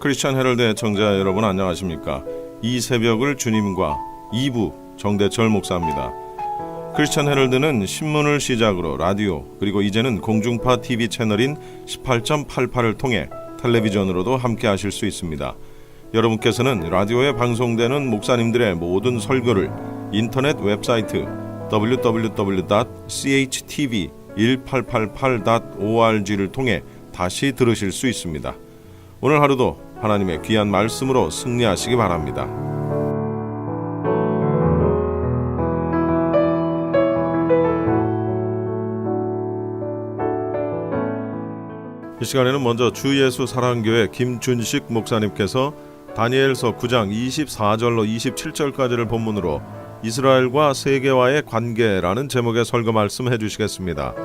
크리스천 헤럴드 애청자 여러분 안녕하십니까? 이 새벽을 주님과 2부 정대철 목사입니다. 크리스천 헤럴드는 신문을 시작으로 라디오 그리고 이제는 공중파 TV 채널인 18.88을 통해 텔레비전으로도 함께 하실 수 있습니다. 여러분께서는 라디오에 방송되는 목사님들의 모든 설교를 인터넷 웹사이트 www.chtv1888.org를 통해 다시 들으실 수 있습니다. 오늘 하루도 하나님의 귀한 말씀으로 승리하시기 바랍니다. 이 시간에는 먼저 주예수 사랑교회 김준식 목사님께서 다니엘서 9장 24절로 27절까지를 본문으로 이스라엘과 세계와의 관계라는 제목의 설교 말씀해 주시겠습니다.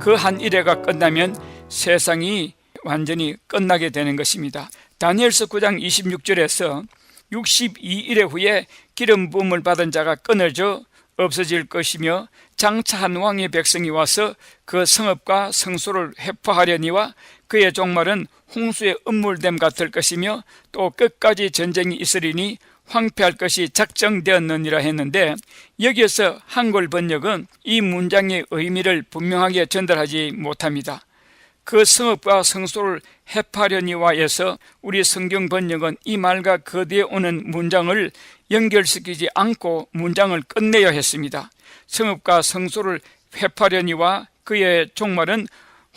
그 한 일회가 끝나면 세상이 완전히 끝나게 되는 것입니다. 다니엘서 9장 26절에서 62일의 후에 기름 부음을 받은 자가 끊어져 없어질 것이며 장차 한 왕의 백성이 와서 그 성읍과 성소를 회포하려니와 그의 종말은 홍수의 음물됨 같을 것이며 또 끝까지 전쟁이 있으리니 황폐할 것이 작정되었느니라 했는데, 여기에서 한글 번역은 이 문장의 의미를 분명하게 전달하지 못합니다. 그 성읍과 성소를 회파려니와에서 우리 성경 번역은 이 말과 그 뒤에 오는 문장을 연결시키지 않고 문장을 끝내야 했습니다. 성읍과 성소를 회파려니와 그의 종말은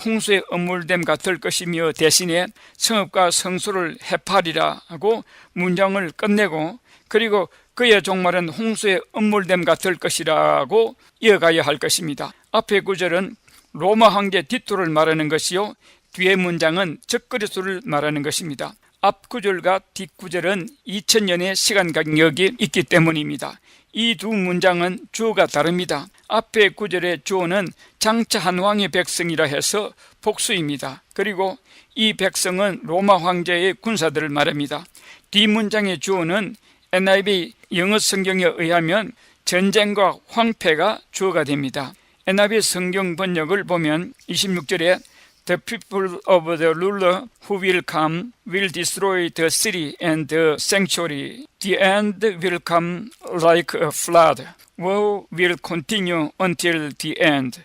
홍수의 음물됨 같을 것이며 대신에 성읍과 성소를 회파리라 하고 문장을 끝내고, 그리고 그의 종말은 홍수의 음물됨 같을 것이라고 이어가야 할 것입니다. 앞의 구절은 로마 황제 디토를 말하는 것이요, 뒤의 문장은 적그리스도를 말하는 것입니다. 앞 구절과 뒷 구절은 2000년의 시간 간격이 있기 때문입니다. 이 두 문장은 주어가 다릅니다. 앞의 구절의 주어는 장차 한 왕의 백성이라 해서 복수입니다. 그리고 이 백성은 로마 황제의 군사들을 말합니다. 뒷 문장의 주어는 NIV 영어 성경에 의하면 전쟁과 황폐가 주어가 됩니다. NIV 성경 번역을 보면 26절에 The people of the ruler who will come will destroy the city and the sanctuary. The end will come like a flood. War will continue until the end.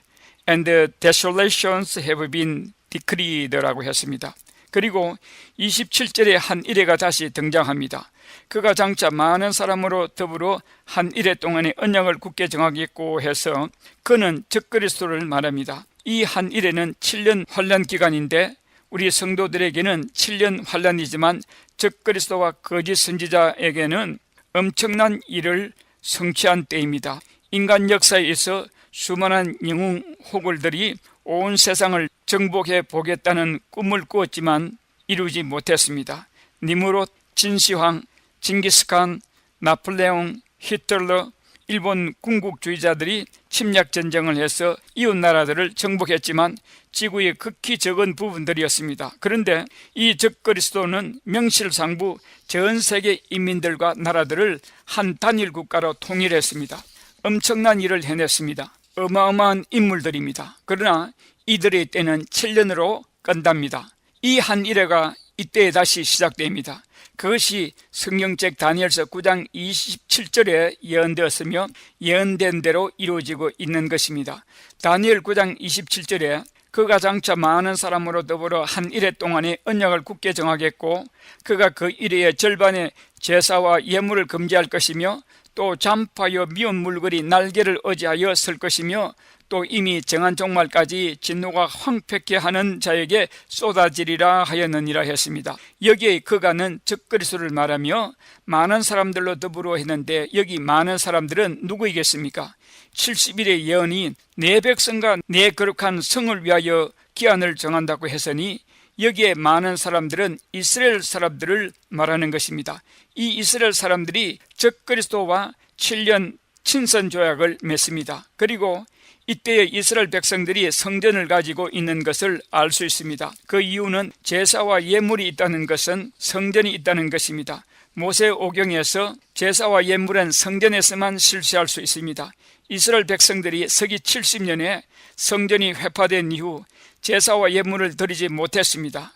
And the desolations have been decreed라고 했습니다. 그리고 27절에 한 일회가 다시 등장합니다. 그가 장차 많은 사람으로 더불어 한 일회 동안의 언약을 굳게 정하겠고 해서 그는 적그리스도를 말합니다. 이 한 일회는 7년 환란 기간인데 우리 성도들에게는 7년 환란이지만 적그리스도와 거짓 선지자에게는 엄청난 일을 성취한 때입니다. 인간 역사에 있어 수많은 영웅 호굴들이 온 세상을 정복해 보겠다는 꿈을 꾸었지만 이루지 못했습니다. 니무롯, 진시황, 징기스칸, 나폴레옹, 히틀러, 일본 군국주의자들이 침략 전쟁을 해서 이웃 나라들을 정복했지만 지구의 극히 적은 부분들이었습니다. 그런데 이 적그리스도는 명실상부 전 세계 인민들과 나라들을 한 단일 국가로 통일했습니다. 엄청난 일을 해냈습니다. 어마어마한 인물들입니다. 그러나 이들의 때는 7년으로 끝납니다. 이 한 일회가 이때 다시 시작됩니다. 그것이 성경책 다니엘서 9장 27절에 예언되었으며 예언된 대로 이루어지고 있는 것입니다. 다니엘 9장 27절에 그가 장차 많은 사람으로 더불어 한 일회 동안의 언약을 굳게 정하겠고 그가 그 일회의 절반의 제사와 예물을 금지할 것이며 또 잠파여 미운 물건이 날개를 의지하여 설 것이며 또 이미 정한 종말까지 진노가 황폐케 하는 자에게 쏟아지리라 하였느니라 했습니다. 여기에 그가는 적그리스도를 말하며 많은 사람들로 더불어 했는데 여기 많은 사람들은 누구이겠습니까? 70일의 예언이 내 백성과 내 거룩한 성을 위하여 기한을 정한다고 했으니 여기에 많은 사람들은 이스라엘 사람들을 말하는 것입니다. 이 이스라엘 사람들이 적그리스도와 7년 친선 조약을 맺습니다. 그리고 이때의 이스라엘 백성들이 성전을 가지고 있는 것을 알 수 있습니다. 그 이유는 제사와 예물이 있다는 것은 성전이 있다는 것입니다. 모세 오경에서 제사와 예물은 성전에서만 실시할 수 있습니다. 이스라엘 백성들이 서기 70년에 성전이 회파된 이후 제사와 예물을 드리지 못했습니다.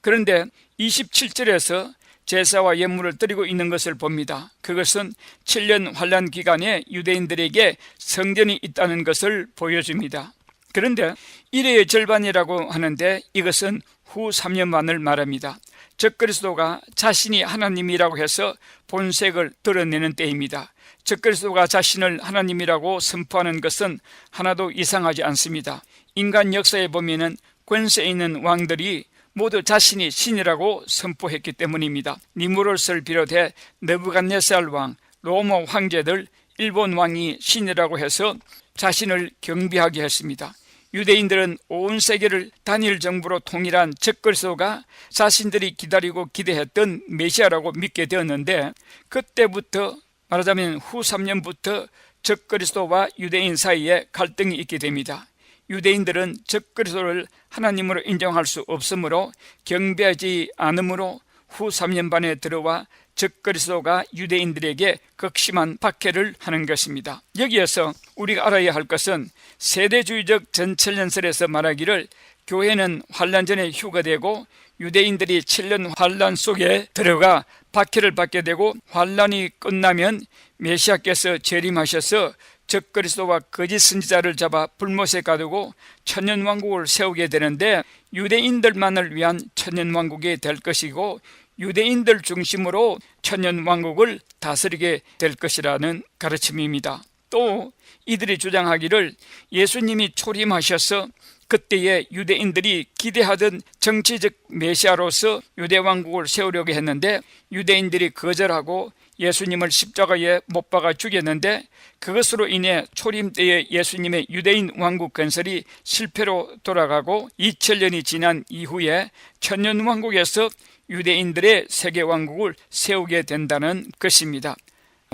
그런데 27절에서 제사와 예물을 드리고 있는 것을 봅니다. 그것은 7년 환란 기간에 유대인들에게 성전이 있다는 것을 보여줍니다. 그런데 이래의 절반이라고 하는데 이것은 후 3년만을 말합니다. 적그리스도가 자신이 하나님이라고 해서 본색을 드러내는 때입니다. 적그리스도가 자신을 하나님이라고 선포하는 것은 하나도 이상하지 않습니다. 인간 역사에 보면은 권세 있는 왕들이 모두 자신이 신이라고 선포했기 때문입니다. 니무롯을 비롯해 느부갓네살 왕, 로마 황제들, 일본 왕이 신이라고 해서 자신을 경비하게 했습니다. 유대인들은 온 세계를 단일 정부로 통일한 적그리스도가 자신들이 기다리고 기대했던 메시아라고 믿게 되었는데, 그때부터 말하자면 후 3년부터 적그리스도와 유대인 사이에 갈등이 있게 됩니다. 유대인들은 적그리스도를 하나님으로 인정할 수 없으므로 경배하지 않으므로 후 3년 반에 들어와 적그리스도가 유대인들에게 극심한 박해를 하는 것입니다. 여기에서 우리가 알아야 할 것은 세대주의적 전천년설에서 말하기를 교회는 환란 전에 휴거되고 유대인들이 7년 환란 속에 들어가 박해를 받게 되고 환란이 끝나면 메시아께서 재림하셔서 적그리스도와 거짓 선지자를 잡아 불못에 가두고 천년왕국을 세우게 되는데 유대인들만을 위한 천년왕국이 될 것이고 유대인들 중심으로 천년왕국을 다스리게 될 것이라는 가르침입니다. 또 이들이 주장하기를 예수님이 초림하셔서 그때에 유대인들이 기대하던 정치적 메시아로서 유대왕국을 세우려고 했는데 유대인들이 거절하고 예수님을 십자가에 못 박아 죽였는데 그것으로 인해 초림 때의 예수님의 유대인 왕국 건설이 실패로 돌아가고 2000년이 지난 이후에 천년왕국에서 유대인들의 세계왕국을 세우게 된다는 것입니다.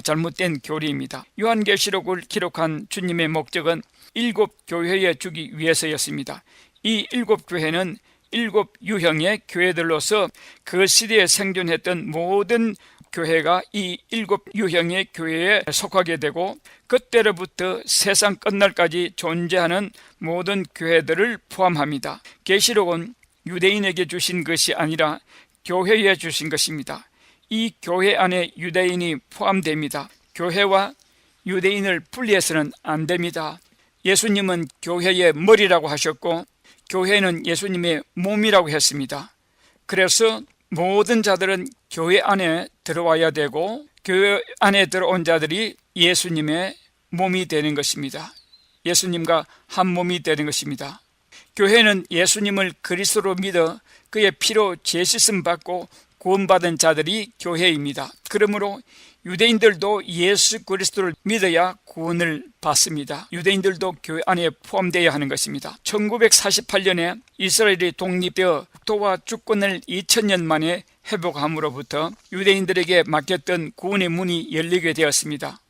잘못된 교리입니다. 요한계시록을 기록한 주님의 목적은 7교회에 주기 위해서였습니다. 이 7교회는 7유형의 교회들로서 그 시대에 생존했던 모든 교회가 이 7유형의 교회에 속하게 되고 그때로부터 세상 끝날까지 존재하는 모든 교회들을 포함합니다. 계시록은 유대인에게 주신 것이 아니라 교회에 주신 것입니다. 이 교회 안에 유대인이 포함됩니다. 교회와 유대인을 분리해서는 안 됩니다. 예수님은 교회의 머리라고 하셨고 교회는 예수님의 몸이라고 했습니다. 그래서 모든 자들은 교회 안에 들어와야 되고 교회 안에 들어온 자들이 예수님의 몸이 되는 것입니다. 예수님과 한 몸이 되는 것입니다. 교회는 예수님을 그리스도로 믿어 그의 피로 죄씻음 받고 구원받은 자들이 교회입니다. 그러므로 유대인들도 예수 그리스도를 믿어야 구원을 받습니다. 유대인들도 교회 안에 포함되어야 하는 것입니다. 1948년에 이스라엘이 독립되어 국토와 주권을 2000년 만에 회복함으로부터 유대인들에게 맡겼던 구원의 문이 열리게 되었습니다.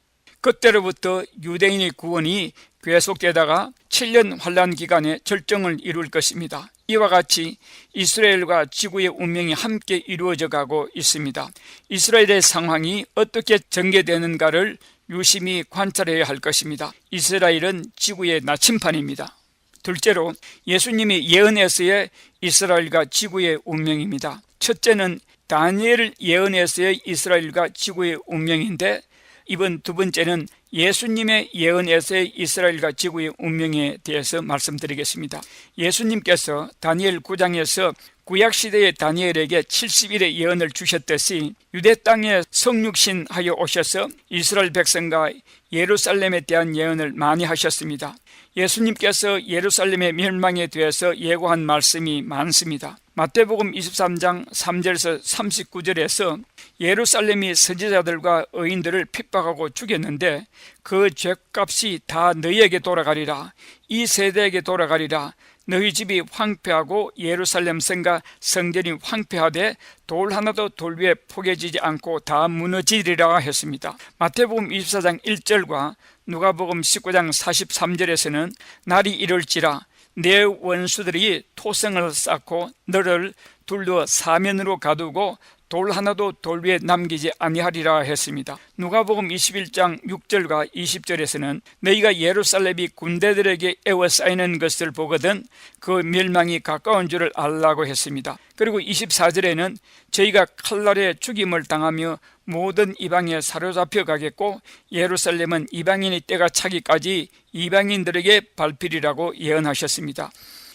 그때로부터 유대인의 구원이 계속되다가 7년 환란 기간에 절정을 이룰 것입니다. 이와 같이 이스라엘과 지구의 운명이 함께 이루어져 가고 있습니다. 이스라엘의 상황이 어떻게 전개되는가를 유심히 관찰해야 할 것입니다. 이스라엘은 지구의 나침판입니다. 둘째로 예수님이 예언에서의 이스라엘과 지구의 운명입니다. 첫째는 다니엘 예언에서의 이스라엘과 지구의 운명인데 이번 두 번째는 예수님의 예언에서의 이스라엘과 지구의 운명에 대해서 말씀드리겠습니다. 예수님께서 다니엘 9장에서 구약시대의 다니엘에게 70일의 예언을 주셨듯이 유대 땅에 성육신하여 오셔서 이스라엘 백성과 예루살렘에 대한 예언을 많이 하셨습니다. 예수님께서 예루살렘의 멸망에 대해서 예고한 말씀이 많습니다. 마태복음 23장 3절에서 39절에서 예루살렘이 선지자들과 의인들을 핍박하고 죽였는데 그 죄값이 다 너희에게 돌아가리라. 이 세대에게 돌아가리라. 너희 집이 황폐하고 예루살렘 성과 성전이 황폐하되 돌 하나도 돌 위에 포개지지 않고 다 무너지리라 했습니다. 마태복음 24장 1절과 누가복음 19장 43절에서는 날이 이를지라 내 원수들이 토성을 쌓고 너를 둘러 사면으로 가두고 돌 하나도 돌 위에 남기지 아니하리라 했습니다. 누가복음 21장 6절과 20절에서는 너희가 예루살렘이 군대들에게 에워싸이는 것을 보거든 그 멸망이 가까운 줄을 알라고 했습니다. 그리고 24절에는 저희가 칼날에 죽임을 당하며 모든 이방에 사로잡혀 가겠고 예루살렘은 이방인의 때가 차기까지 이방인들에게 밟히리라고 예언하셨습니다.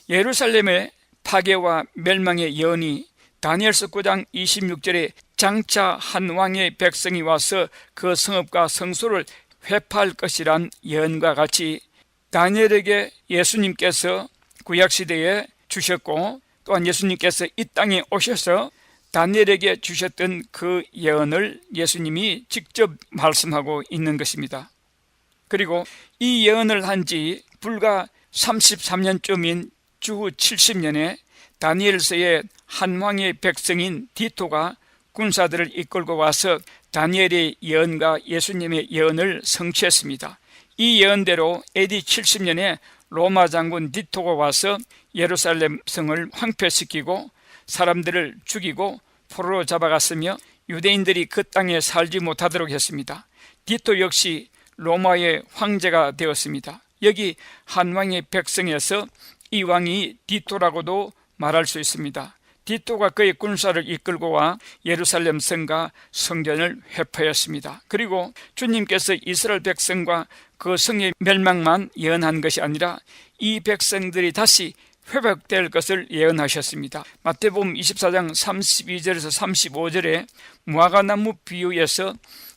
예루살렘의 파괴와 멸망의 예언이 다니엘서 9장 26절에 장차 한 왕의 백성이 와서 그 성읍과 성소를 회파할 것이란 예언과 같이 다니엘에게 예수님께서 구약시대에 주셨고 또한 예수님께서 이 땅에 오셔서 다니엘에게 주셨던 그 예언을 예수님이 직접 말씀하고 있는 것입니다. 그리고 이 예언을 한 지 불과 33년쯤인 주후 70년에 다니엘서의 한 왕의 백성인 디토가 군사들을 이끌고 와서 다니엘의 예언과 예수님의 예언을 성취했습니다. 이 예언대로 AD 70년에 로마 장군 디토가 와서 예루살렘 성을 황폐시키고 사람들을 죽이고 포로로 잡아갔으며 유대인들이 그 땅에 살지 못하도록 했습니다. 디토 역시 로마의 황제가 되었습니다. 여기 한 왕의 백성에서 이 왕이 디토라고도 말할 수 있습니다. 디토가 그의 군사를 이끌고 와 예루살렘 성과 성전을 회파했습니다. 그리고 주님께서 이스라엘 백성과 그 성의 멸망만 예언한 것이 아니라 이 백성들이 다시 회복될 것을 예언하셨습니다. 마태복음 24장 32절에서 35절에 무화과나무 비유에서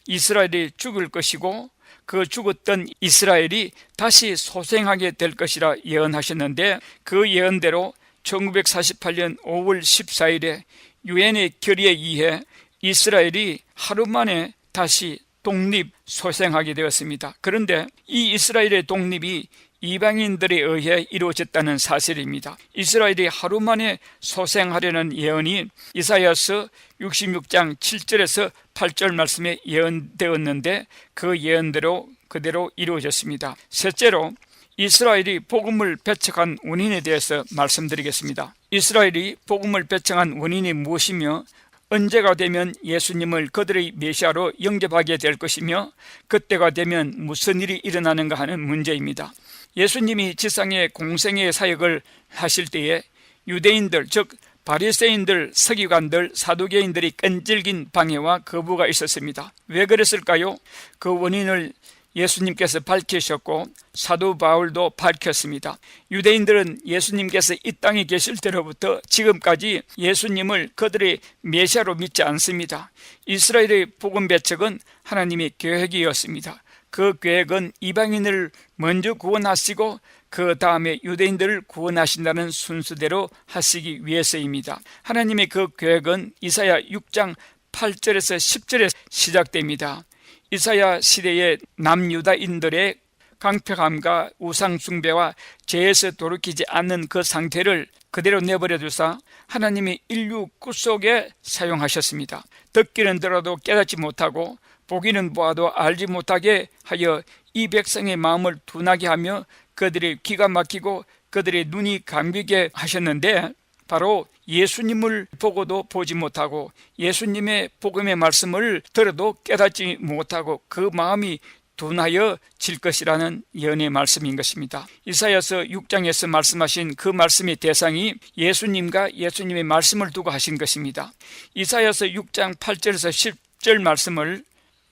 이스라엘이 죽을 것이고 그 죽었던 이스라엘이 다시 소생하게 될 것이라 예언하셨는데 그 예언대로 1948년 5월 14일에 유엔의 결의에 의해 이스라엘이 하루 만에 다시 독립 소생하게 되었습니다. 그런데 이 이스라엘의 독립이 이방인들에 의해 이루어졌다는 사실입니다. 이스라엘이 하루 만에 소생하려는 예언이 이사야서 66장 7절에서 8절 말씀에 예언되었는데 그 예언대로 그대로 이루어졌습니다. 셋째로 이스라엘이 복음을 배척한 원인에 대해서 말씀드리겠습니다. 이스라엘이 복음을 배척한 원인이 무엇이며 언제가 되면 예수님을 그들의 메시아로 영접하게 될 것이며 그때가 되면 무슨 일이 일어나는가 하는 문제입니다. 예수님이 지상의 공생의 사역을 하실 때에 유대인들 즉 바리새인들, 서기관들, 사두개인들이 끈질긴 방해와 거부가 있었습니다. 왜 그랬을까요? 그 원인을 예수님께서 밝히셨고 사도 바울도 밝혔습니다. 유대인들은 예수님께서 이 땅에 계실 때로부터 지금까지 예수님을 그들의 메시아로 믿지 않습니다. 이스라엘의 복음 배척은 하나님의 계획이었습니다. 그 계획은 이방인을 먼저 구원하시고 그 다음에 유대인들을 구원하신다는 순서대로 하시기 위해서입니다. 하나님의 그 계획은 이사야 6장 8절에서 10절에 시작됩니다. 이사야 시대의 남유다인들의 강팍함과 우상숭배와 죄에서 돌이키지 않는 그 상태를 그대로 내버려 두사 하나님이 인류 구속에 사용하셨습니다. 듣기는 들어도 깨닫지 못하고 보기는 보아도 알지 못하게 하여 이 백성의 마음을 둔하게 하며 그들의 귀가 막히고 그들의 눈이 감기게 하셨는데 바로 예수님을 보고도 보지 못하고 예수님의 복음의 말씀을 들어도 깨닫지 못하고 그 마음이 둔하여 질 것이라는 예언의 말씀인 것입니다. 이사야서 6장에서 말씀하신 그 말씀의 대상이 예수님과 예수님의 말씀을 두고 하신 것입니다. 이사야서 6장 8절에서 10절 말씀을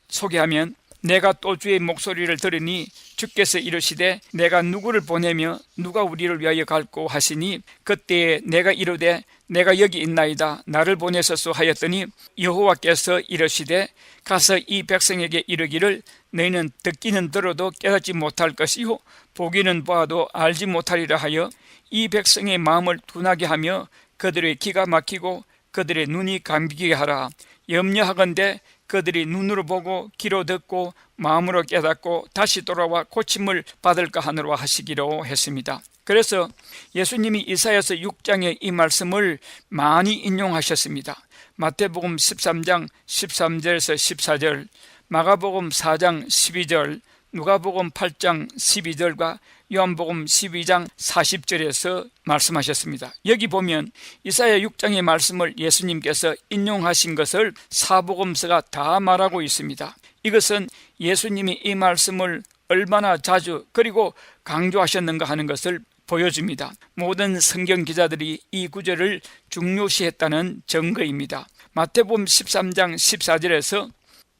소개하면 내가 또 주의 목소리를 들으니 주께서 이르시되 내가 누구를 보내며 누가 우리를 위하여 갈고 하시니 그때에 내가 이르되 내가 여기 있나이다 나를 보내소서 하였더니 여호와께서 이르시되 가서 이 백성에게 이르기를 너희는 듣기는 들어도 깨닫지 못할 것이요 보기는 보아도 알지 못하리라 하여 이 백성의 마음을 둔하게 하며 그들의 귀가 막히고 그들의 눈이 감기게 하라. 염려하건대 그들이 눈으로 보고 귀로 듣고 마음으로 깨닫고 다시 돌아와 고침을 받을까 하노라 하시기로 했습니다. 그래서 예수님이 이사야서 6장의 이 말씀을 많이 인용하셨습니다. 마태복음 13장 13절에서 14절, 마가복음 4장 12절, 누가복음 8장 12절과 요한복음 12장 40절에서 말씀하셨습니다. 여기 보면 이사야 6장의 말씀을 예수님께서 인용하신 것을 사복음서가 다 말하고 있습니다. 이것은 예수님이 이 말씀을 얼마나 자주 그리고 강조하셨는가 하는 것을 보여줍니다. 모든 성경 기자들이 이 구절을 중요시했다는 증거입니다. 마태복음 13장 14절에서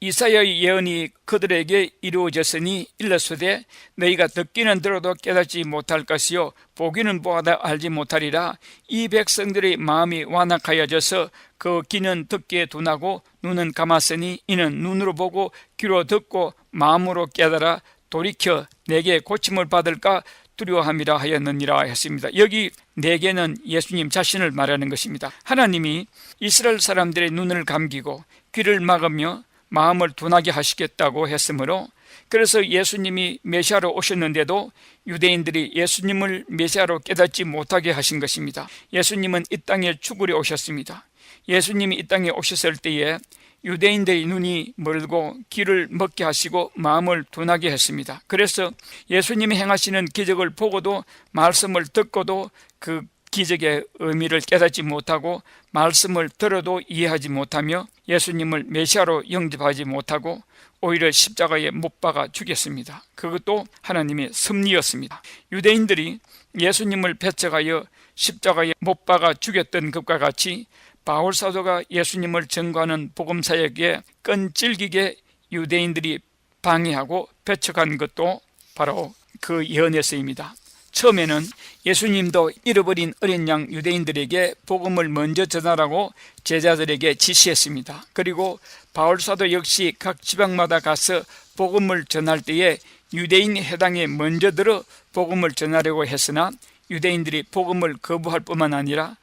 이사야의 예언이 그들에게 이루어졌으니 일러스되 너희가 듣기는 들어도 깨닫지 못할 것이요 보기는 보아도 알지 못하리라. 이 백성들의 마음이 완악하여져서 그 귀는 듣기에 둔하고 눈은 감았으니 이는 눈으로 보고 귀로 듣고 마음으로 깨달아 돌이켜 내게 고침을 받을까 두려워함이라 하였느니라 했습니다. 여기 내게는 예수님 자신을 말하는 것입니다. 하나님이 이스라엘 사람들의 눈을 감기고 귀를 막으며 마음을 둔하게 하시겠다고 했으므로, 그래서 예수님이 메시아로 오셨는데도 유대인들이 예수님을 메시아로 깨닫지 못하게 하신 것입니다. 예수님은 이 땅에 죽으려 오셨습니다. 예수님이 이 땅에 오셨을 때에 유대인들의 눈이 멀고 귀를 먹게 하시고 마음을 둔하게 했습니다. 그래서 예수님이 행하시는 기적을 보고도 말씀을 듣고도 그 기적의 의미를 깨닫지 못하고 말씀을 들어도 이해하지 못하며 예수님을 메시아로 영접하지 못하고 오히려 십자가에 못 박아 죽였습니다. 그것도 하나님의 섭리였습니다. 유대인들이 예수님을 배척하여 십자가에 못 박아 죽였던 것과 같이 바울 사도가 예수님을 증거하는 복음사역에 끈질기게 유대인들이 방해하고 배척한 것도 바로 그 예언에서입니다. 처음에는 예수님도 잃어버린 어린 양 유대인들에게 복음을 먼저 전하라고 제자들에게 지시했습니다. 그리고 바울 사도 역시 각 지방마다 가서 복음을 전할 때에 유대인 회당에 먼저 들어 복음을 전하려고 했으나 유대인들이 복음을 거부할 뿐만 아니라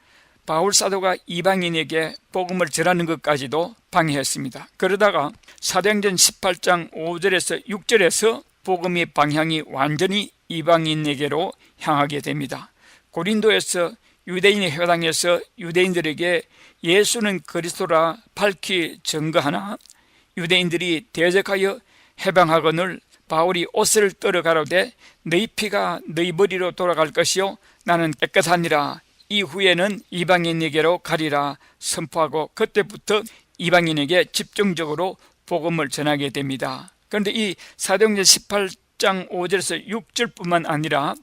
바울 사도가 이방인에게 복음을 전하는 것까지도 방해했습니다. 그러다가 사도행전 18장 5절에서 6절에서 복음의 방향이 완전히 이방인에게로 향하게 됩니다. 고린도에서 유대인의 회당에서 유대인들에게 예수는 그리스도라 밝히 증거하나 유대인들이 대적하여 해방하거늘 바울이 옷을 떨어 가로되 너희 피가 너희 머리로 돌아갈 것이요 나는 깨끗하니라. 이후에는 이방인에게로 가리라 선포하고 그때부터 이방인에게 집중적으로 복음을 전하게 됩니다. 그런데 이 사도행전 18장 5절에서 6절뿐만 아니라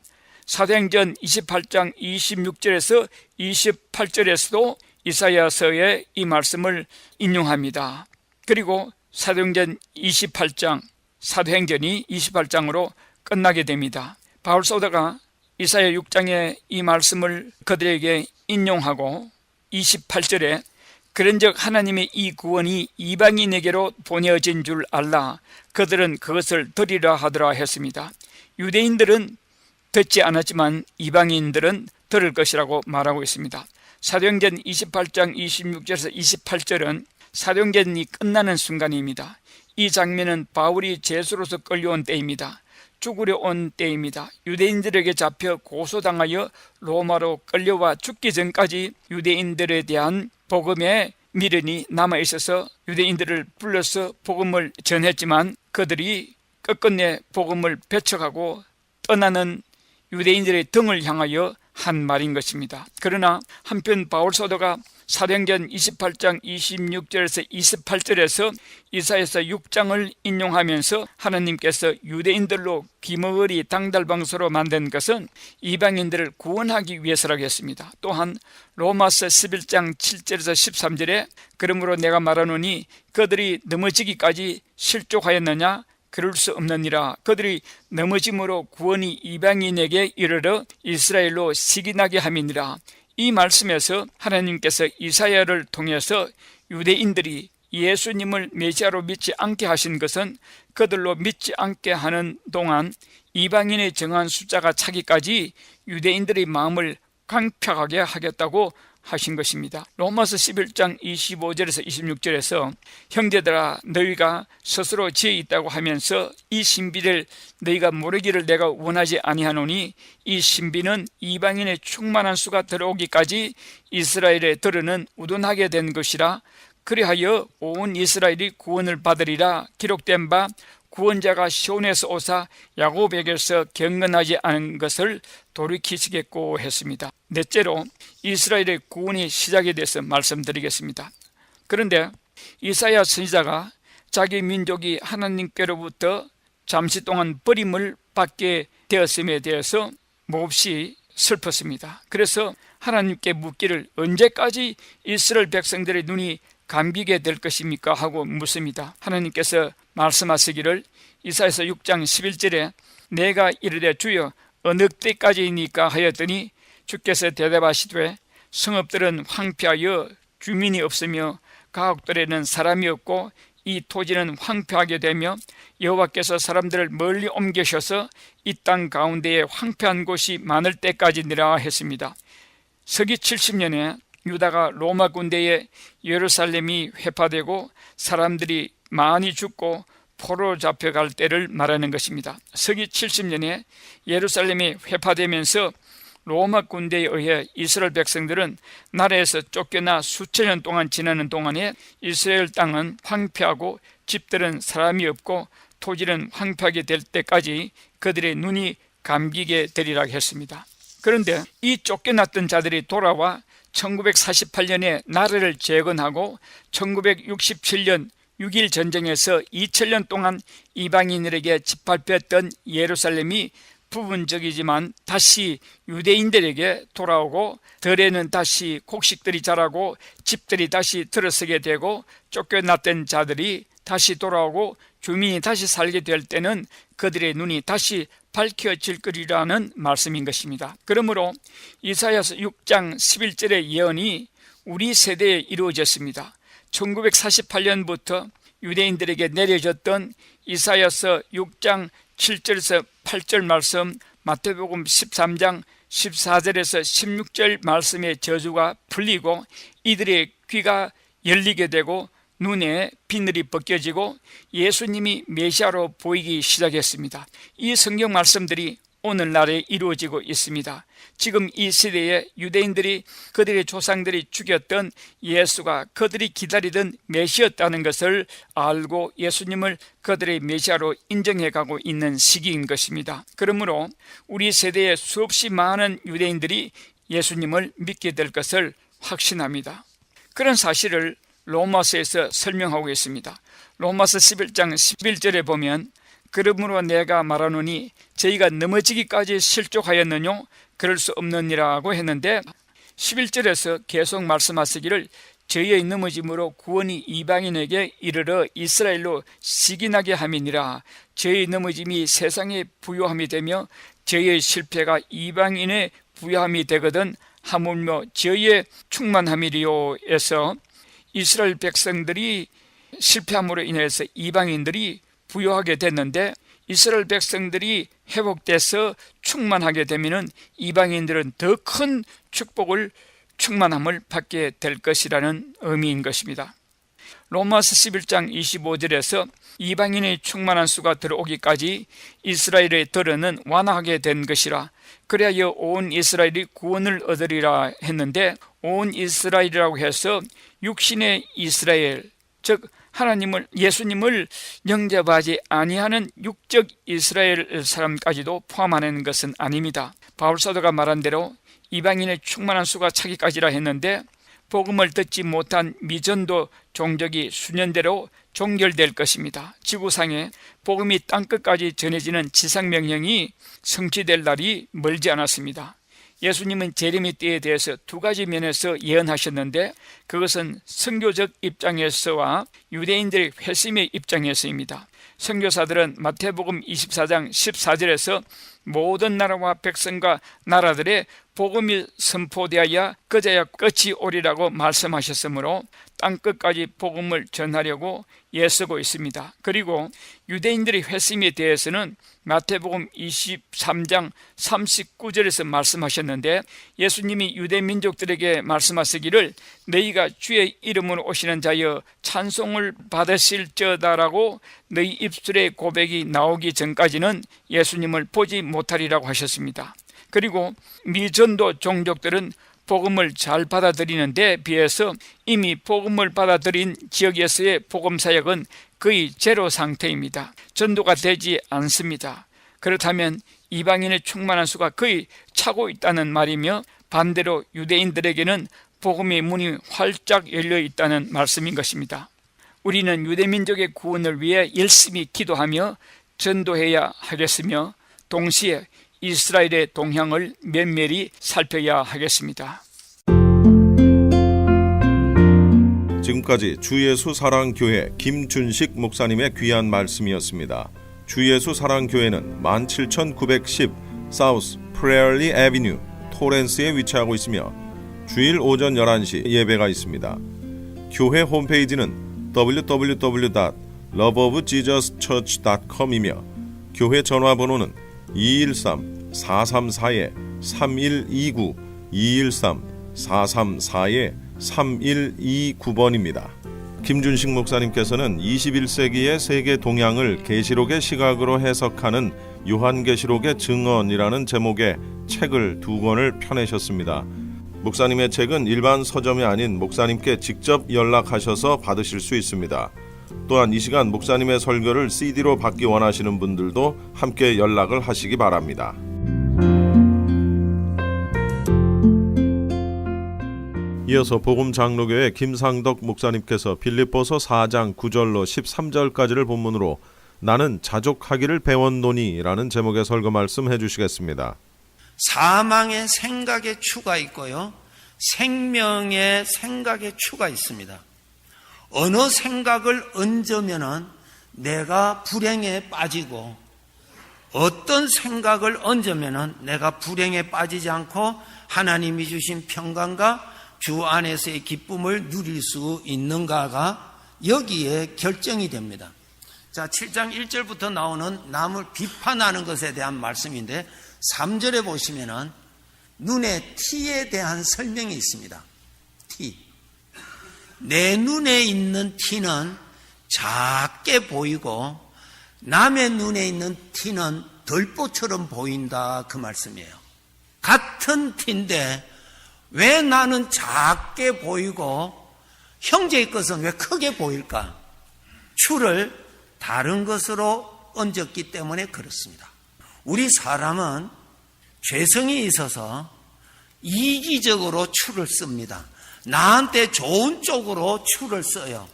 사도행전 28장 26절에서 28절에서도 이사야서의 이 말씀을 인용합니다. 그리고 사도행전 28장, 사도행전이 28장으로 끝나게 됩니다. 바울 사도가 이사야 6장의 이 말씀을 그들에게 인용하고 28절에 그런즉 하나님의 이 구원이 이방인에게로 보내어진 줄 알라 그들은 그것을 들으라 하더라 했습니다. 유대인들은 듣지 않았지만 이방인들은 들을 것이라고 말하고 있습니다. 사도행전 28장 26절에서 28절은 사도행전이 끝나는 순간입니다. 이 장면은 바울이 제수로서 끌려온 때입니다. 죽으려 온 때입니다. 유대인들에게 잡혀 고소당하여 로마로 끌려와 죽기 전까지 유대인들에 대한 복음의 미련이 남아있어서 유대인들을 불러서 복음을 전했지만 그들이 끝끝내 복음을 배척하고 떠나는 유대인들의 등을 향하여 한 말인 것입니다. 그러나 한편 바울 사도가 사도행전 28장 26절에서 28절에서 이사야서 6장을 인용하면서 하나님께서 유대인들로 귀머거리 당달방서로 만든 것은 이방인들을 구원하기 위해서라고 했습니다. 또한 로마서 11장 7절에서 13절에 그러므로 내가 말하노니 그들이 넘어지기까지 실족하였느냐 그럴 수 없느니라. 그들이 넘어짐으로 구원이 이방인에게 이르러 이스라엘로 시기나게 함이니라. 이 말씀에서 하나님께서 이사야를 통해서 유대인들이 예수님을 메시아로 믿지 않게 하신 것은 그들로 믿지 않게 하는 동안 이방인의 정한 숫자가 차기까지 유대인들의 마음을 강팍하게 하겠다고 하신 것입니다. 로마서 11장 25절에서 26절에서 형제들아 너희가 스스로 지혜 있다고 하면서 이 신비를 너희가 모르기를 내가 원하지 아니하노니 이 신비는 이방인의 충만한 수가 들어오기까지 이스라엘에 들으는 우둔하게 된 것이라. 그리하여 온 이스라엘이 구원을 받으리라. 기록된 바 구원자가 시온에서 오사 야곱에게서 경건하지 않은 것을 돌이키시겠고 했습니다. 넷째로 이스라엘의 구원이 시작에 대해서 말씀드리겠습니다. 그런데 이사야 선지자가 자기 민족이 하나님께로부터 잠시 동안 버림을 받게 되었음에 대해서 몹시 슬펐습니다. 그래서 하나님께 묻기를 언제까지 이스라엘 백성들의 눈이 감기게 될 것입니까? 하고 묻습니다. 하나님께서 말씀하시기를 이사야서 6장 11절에 내가 이르되 주여 어느 때까지이니까 하였더니 주께서 대답하시되 성읍들은 황폐하여 주민이 없으며 가옥들에는 사람이 없고 이 토지는 황폐하게 되며 여호와께서 사람들을 멀리 옮기셔서 이 땅 가운데에 황폐한 곳이 많을 때까지니라 했습니다. 서기 70년에 유다가 로마 군대에 예루살렘이 회파되고 사람들이 많이 죽고 포로 잡혀갈 때를 말하는 것입니다. 서기 70년에 예루살렘이 회파되면서 로마 군대에 의해 이스라엘 백성들은 나라에서 쫓겨나 수천 년 동안 지나는 동안에 이스라엘 땅은 황폐하고 집들은 사람이 없고 토지는 황폐하게 될 때까지 그들의 눈이 감기게 되리라 했습니다. 그런데 이 쫓겨났던 자들이 돌아와 1948년에 나라를 재건하고 1967년 6.1 전쟁에서 2000년 동안 이방인들에게 짓밟혔던 예루살렘이 부분적이지만 다시 유대인들에게 돌아오고 들에는 다시 곡식들이 자라고 집들이 다시 들어서게 되고 쫓겨났던 자들이 다시 돌아오고 주민이 다시 살게 될 때는 그들의 눈이 다시 밝혀질 거리라는 말씀인 것입니다. 그러므로 이사야서 6장 11절의 예언이 우리 세대에 이루어졌습니다. 1948년부터 유대인들에게 내려졌던 이사야서 6장 7절에서 8절 말씀, 마태복음 13장 14절에서 16절 말씀의 저주가 풀리고 이들의 귀가 열리게 되고 눈에 비늘이 벗겨지고 예수님이 메시아로 보이기 시작했습니다. 이 성경 말씀들이 오늘날에 이루어지고 있습니다. 지금 이 시대에 유대인들이 그들의 조상들이 죽였던 예수가 그들이 기다리던 메시아였다는 것을 알고 예수님을 그들의 메시아로 인정해가고 있는 시기인 것입니다. 그러므로 우리 세대에 수없이 많은 유대인들이 예수님을 믿게 될 것을 확신합니다. 그런 사실을 로마서에서 설명하고 있습니다. 로마서 11장 11절에 보면 그러므로 내가 말하노니 저희가 넘어지기까지 실족하였느뇨 그럴 수 없느니라고 했는데 11절에서 계속 말씀하시기를 저희의 넘어짐으로 구원이 이방인에게 이르러 이스라엘로 시기나게 함이니라. 저희의 넘어짐이 세상의 부요함이 되며 저희의 실패가 이방인의 부요함이 되거든 하물며 저희의 충만함이리요 에서 이스라엘 백성들이 실패함으로 인해서 이방인들이 부요하게 됐는데 이스라엘 백성들이 회복돼서 충만하게 되면 이방인들은 더 큰 축복을 충만함을 받게 될 것이라는 의미인 것입니다. 로마서 11장 25절에서 이방인의 충만한 수가 들어오기까지 이스라엘의 들어는 완화하게 된 것이라 그래야 온 이스라엘이 구원을 얻으리라 했는데 온 이스라엘이라고 해서 육신의 이스라엘 즉 하나님을 예수님을 영접하지 아니하는 육적 이스라엘 사람까지도 포함하는 것은 아닙니다. 바울사도가 말한 대로 이방인의 충만한 수가 차기까지라 했는데 복음을 듣지 못한 미전도 종족이 수년대로 종결될 것입니다. 지구상에 복음이 땅끝까지 전해지는 지상명령이 성취될 날이 멀지 않았습니다. 예수님은 재림의 때에 대해서 두 가지 면에서 예언하셨는데 그것은 선교적 입장에서와 유대인들의 회심의 입장에서입니다. 선교사들은 마태복음 24장 14절에서 모든 나라와 백성과 나라들의 복음이 선포되어야 그제야 끝이 오리라고 말씀하셨으므로 땅끝까지 복음을 전하려고 애쓰고 있습니다. 그리고 유대인들의 회심에 대해서는 마태복음 23장 39절에서 말씀하셨는데 예수님이 유대 민족들에게 말씀하시기를 너희가 주의 이름으로 오시는 자여 찬송을 받으실저다라고 너희 입술의 고백이 나오기 전까지는 예수님을 보지 못하리라고 하셨습니다. 그리고 미전도 종족들은 복음을 잘 받아들이는 데 비해서 이미 복음을 받아들인 지역에서의 복음 사역은 거의 제로 상태입니다. 전도가 되지 않습니다. 그렇다면 이방인의 충만한 수가 거의 차고 있다는 말이며, 반대로 유대인들에게는 복음의 문이 활짝 열려 있다는 말씀인 것입니다. 우리는 유대민족의 구원을 위해 열심히 기도하며 전도해야 하겠으며, 동시에 이스라엘의 동향을 면밀히 살펴야 하겠습니다. 지금까지 주예수 사랑교회 김준식 목사님의 귀한 말씀이었습니다. 주예수 사랑교회는 17910 사우스 프레얼리 애비뉴 토렌스에 위치하고 있으며 주일 오전 11시 예배가 있습니다. 교회 홈페이지는 www.loveofjesuschurch.com이며 교회 전화번호는 213-434-3129 213-434-3129번입니다. 김준식 목사님께서는 21세기의 세계 동향을 계시록의 시각으로 해석하는 요한계시록의 증언이라는 제목의 책을 2권을 펴내셨습니다. 목사님의 책은 일반 서점이 아닌 목사님께 직접 연락하셔서 받으실 수 있습니다. 또한 이 시간 목사님의 설교를 CD로 받기 원하시는 분들도 함께 연락을 하시기 바랍니다. 이어서 복음장로교회 김상덕 목사님께서 빌립보서 4장 9절로 13절까지를 본문으로 나는 자족하기를 배웠노니라는 제목의 설교 말씀해 주시겠습니다. 사망의 생각의 추가 있고요, 생명의 생각의 추가 있습니다. 어느 생각을 얹으면 내가 불행에 빠지고, 어떤 생각을 얹으면 내가 불행에 빠지지 않고 하나님이 주신 평강과 주 안에서의 기쁨을 누릴 수 있는가가 여기에 결정이 됩니다. 자, 7장 1절부터 나오는 남을 비판하는 것에 대한 말씀인데 3절에 보시면은 눈의 티에 대한 설명이 있습니다. 티. 내 눈에 있는 티는 작게 보이고 남의 눈에 있는 티는 들보처럼 보인다, 그 말씀이에요. 같은 티인데 왜 나는 작게 보이고 형제의 것은 왜 크게 보일까? 추를 다른 것으로 얹었기 때문에 그렇습니다. 우리 사람은 죄성이 있어서 이기적으로 추를 씁니다. 나한테 좋은 쪽으로 추를 써요.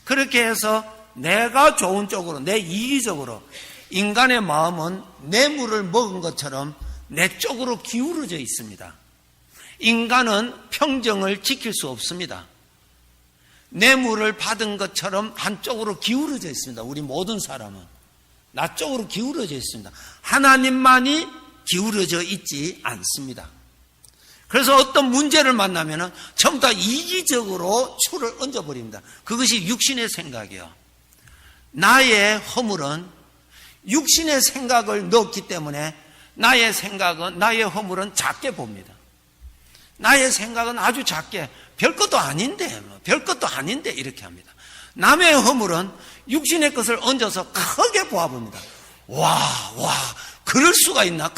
그렇게 해서 내가 좋은 쪽으로, 내 이기적으로, 인간의 마음은 뇌물을 먹은 것처럼 내 쪽으로 기울어져 있습니다. 인간은 평정을 지킬 수 없습니다. 뇌물을 받은 것처럼 한쪽으로 기울어져 있습니다. 우리 모든 사람은 나 쪽으로 기울어져 있습니다. 하나님만이 기울어져 있지 않습니다. 그래서 어떤 문제를 만나면 전부 다 이기적으로 추를 얹어버립니다. 그것이 육신의 생각이에요. 나의 허물은 육신의 생각을 넣었기 때문에 나의 생각은, 나의 허물은 작게 봅니다. 나의 생각은 아주 작게, 별것도 아닌데 이렇게 합니다. 남의 허물은 육신의 것을 얹어서 크게 보아봅니다. 와, 그럴 수가 있나?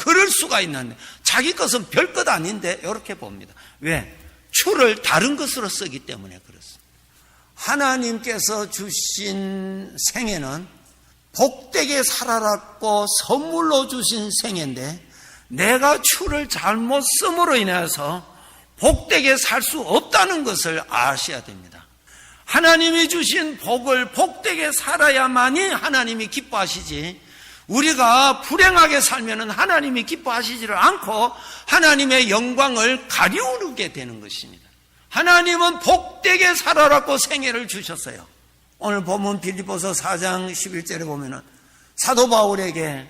자기 것은 별것 아닌데 이렇게 봅니다. 왜? 추를 다른 것으로 쓰기 때문에 그렇습니다. 하나님께서 주신 생애는 복되게 살아라고 선물로 주신 생애인데 내가 추를 잘못 씀으로 인해서 복되게 살 수 없다는 것을 아셔야 됩니다. 하나님이 주신 복을 복되게 살아야만이 하나님이 기뻐하시지, 우리가 불행하게 살면 하나님이 기뻐하시지를 않고 하나님의 영광을 가리우게 되는 것입니다. 하나님은 복되게 살아라고 생애를 주셨어요. 오늘 보면 빌립보서 4장 11절에 보면은 사도 바울에게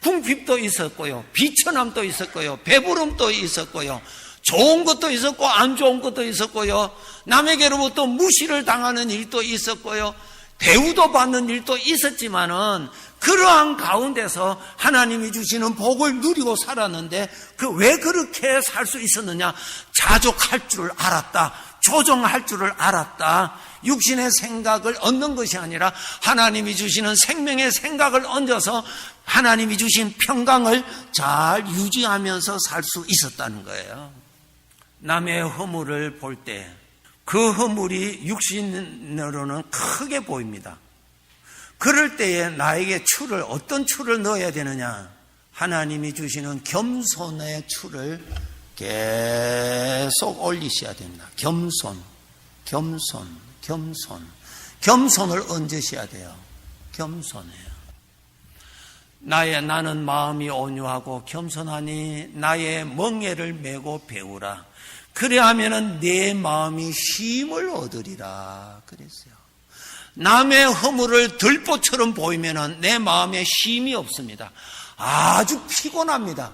궁핍도 있었고요, 비천함도 있었고요, 배부름도 있었고요, 좋은 것도 있었고 안 좋은 것도 있었고요, 남에게로부터 무시를 당하는 일도 있었고요, 대우도 받는 일도 있었지만은 그러한 가운데서 하나님이 주시는 복을 누리고 살았는데 왜 그렇게 살 수 있었느냐? 자족할 줄 알았다, 조정할 줄을 알았다. 육신의 생각을 얻는 것이 아니라 하나님이 주시는 생명의 생각을 얹어서 하나님이 주신 평강을 잘 유지하면서 살 수 있었다는 거예요. 남의 허물을 볼 때 그 허물이 육신으로는 크게 보입니다. 그럴 때에 나에게 추를, 어떤 추를 넣어야 되느냐? 하나님이 주시는 겸손의 추를 계속 올리셔야 됩니다. 겸손을 얹으셔야 돼요. 겸손해요. 나는 마음이 온유하고 겸손하니 나의 멍에를 메고 배우라. 그래야면은 내 마음이 쉼을 얻으리라. 그랬어요. 남의 허물을 들보처럼 보이면은 내 마음에 쉼이 없습니다. 아주 피곤합니다.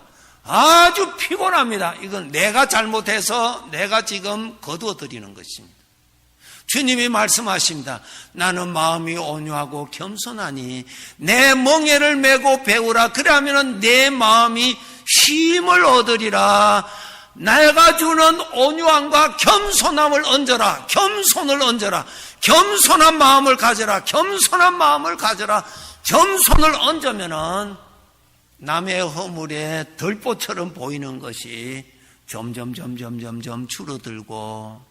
이건 내가 잘못해서 내가 지금 거두어드리는 것입니다. 주님이 말씀하십니다. 나는 마음이 온유하고 겸손하니 내 멍에를 메고 배우라. 그러면 내 마음이 쉼을 얻으리라. 내가 주는 온유함과 겸손함을 얹어라. 겸손을 얹어라. 겸손한 마음을 가져라. 겸손을 얹으면은 남의 허물에 들보처럼 보이는 것이 점점 줄어들고,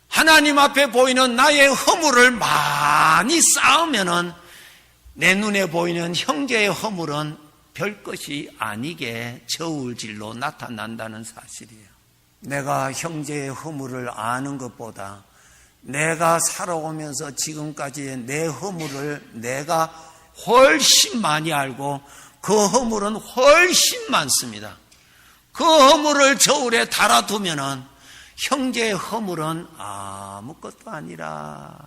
하나님 앞에 보이는 나의 허물을 많이 쌓으면은 내 눈에 보이는 형제의 허물은 별것이 아니게 저울질로 나타난다는 사실이에요. 내가 형제의 허물을 아는 것보다 내가 살아오면서 지금까지의 내 허물을 내가 훨씬 많이 알고 그 허물은 훨씬 많습니다. 그 허물을 저울에 달아두면은 형제의 허물은 아무것도 아니라,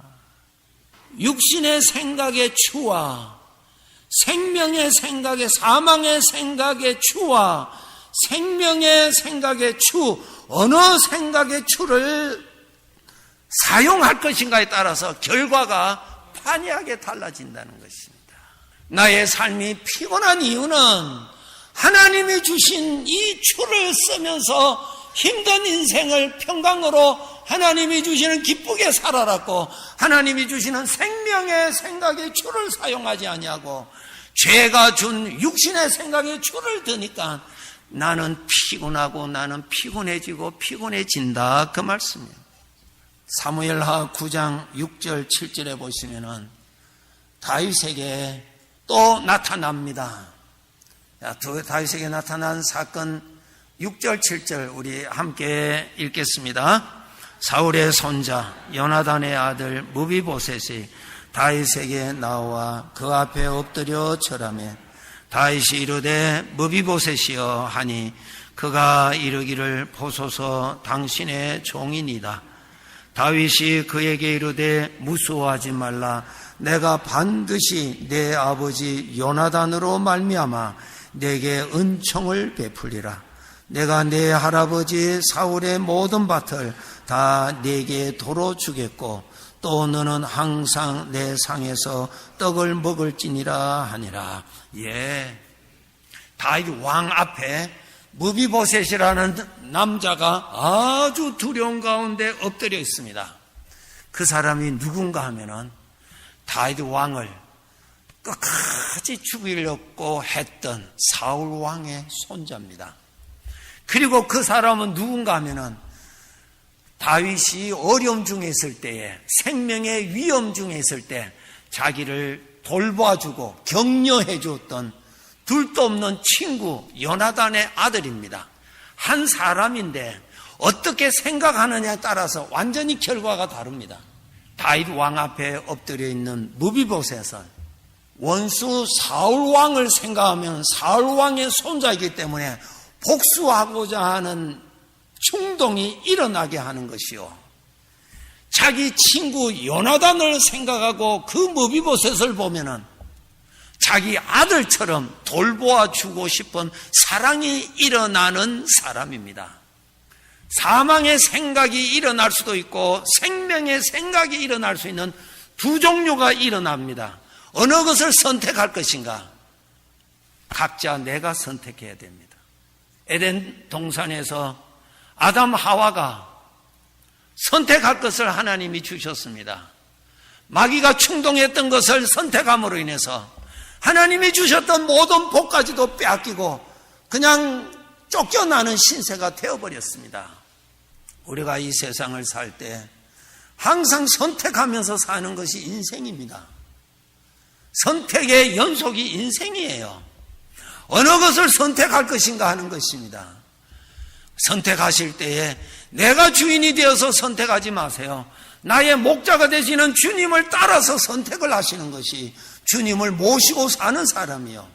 육신의 생각의 추와 생명의 생각의, 사망의 생각의 추와 생명의 생각의 추, 어느 생각의 추를 사용할 것인가에 따라서 결과가 판이하게 달라진다는 것입니다. 나의 삶이 피곤한 이유는 하나님이 주신 이 추를 쓰면서 힘든 인생을 평강으로 하나님이 주시는 기쁘게 살아랐고, 하나님이 주시는 생명의 생각의 추를 사용하지 아니하고 죄가 준 육신의 생각의 추를 드니까 나는 피곤하고 나는 피곤해지고 피곤해진다, 그 말씀이에요. 사무엘하 9장 6절 7절에 보시면은 다윗에게 또 나타납니다. 다윗에게 나타난 사건 6절 7절 우리 함께 읽겠습니다. 사울의 손자 요나단의 아들 무비보셋이 다윗에게 나와 그 앞에 엎드려 절하매 다윗이 이르되 무비보셋이여 하니 그가 이르기를 보소서 당신의 종이니이다. 다윗이 그에게 이르되 무수하지 말라. 내가 반드시 내 아버지 요나단으로 말미암아 내게 은총을 베풀리라. 내가 내 할아버지 사울의 모든 밭을 다 내게 도로 주겠고 또 너는 항상 내 상에서 떡을 먹을지니라 하니라. 예, 다윗 왕 앞에 무비보셋이라는 남자가 아주 두려운 가운데 엎드려 있습니다. 그 사람이 누군가 하면은 다윗 왕을 끝까지 죽이려고 했던 사울 왕의 손자입니다. 그리고 그 사람은 누군가 하면은 다윗이 어려움 중에 있을 때에, 생명의 위험 중에 있을 때 자기를 돌봐주고 격려해 주었던 둘도 없는 친구 요나단의 아들입니다. 한 사람인데 어떻게 생각하느냐에 따라서 완전히 결과가 다릅니다. 다윗 왕 앞에 엎드려 있는 무비보셋은 원수 사울 왕을 생각하면 사울 왕의 손자이기 때문에 복수하고자 하는 충동이 일어나게 하는 것이요, 자기 친구 요나단을 생각하고 그 무비보셋을 보면은 자기 아들처럼 돌보아 주고 싶은 사랑이 일어나는 사람입니다. 사망의 생각이 일어날 수도 있고 생명의 생각이 일어날 수 있는 두 종류가 일어납니다. 어느 것을 선택할 것인가? 각자 내가 선택해야 됩니다. 에덴 동산에서 아담 하와가 선택할 것을 하나님이 주셨습니다. 마귀가 충동했던 것을 선택함으로 인해서 하나님이 주셨던 모든 복까지도 빼앗기고 그냥 쫓겨나는 신세가 되어버렸습니다. 우리가 이 세상을 살 때 항상 선택하면서 사는 것이 인생입니다. 선택의 연속이 인생이에요. 어느 것을 선택할 것인가 하는 것입니다. 선택하실 때에 내가 주인이 되어서 선택하지 마세요. 나의 목자가 되시는 주님을 따라서 선택을 하시는 것이 주님을 모시고 사는 사람이요.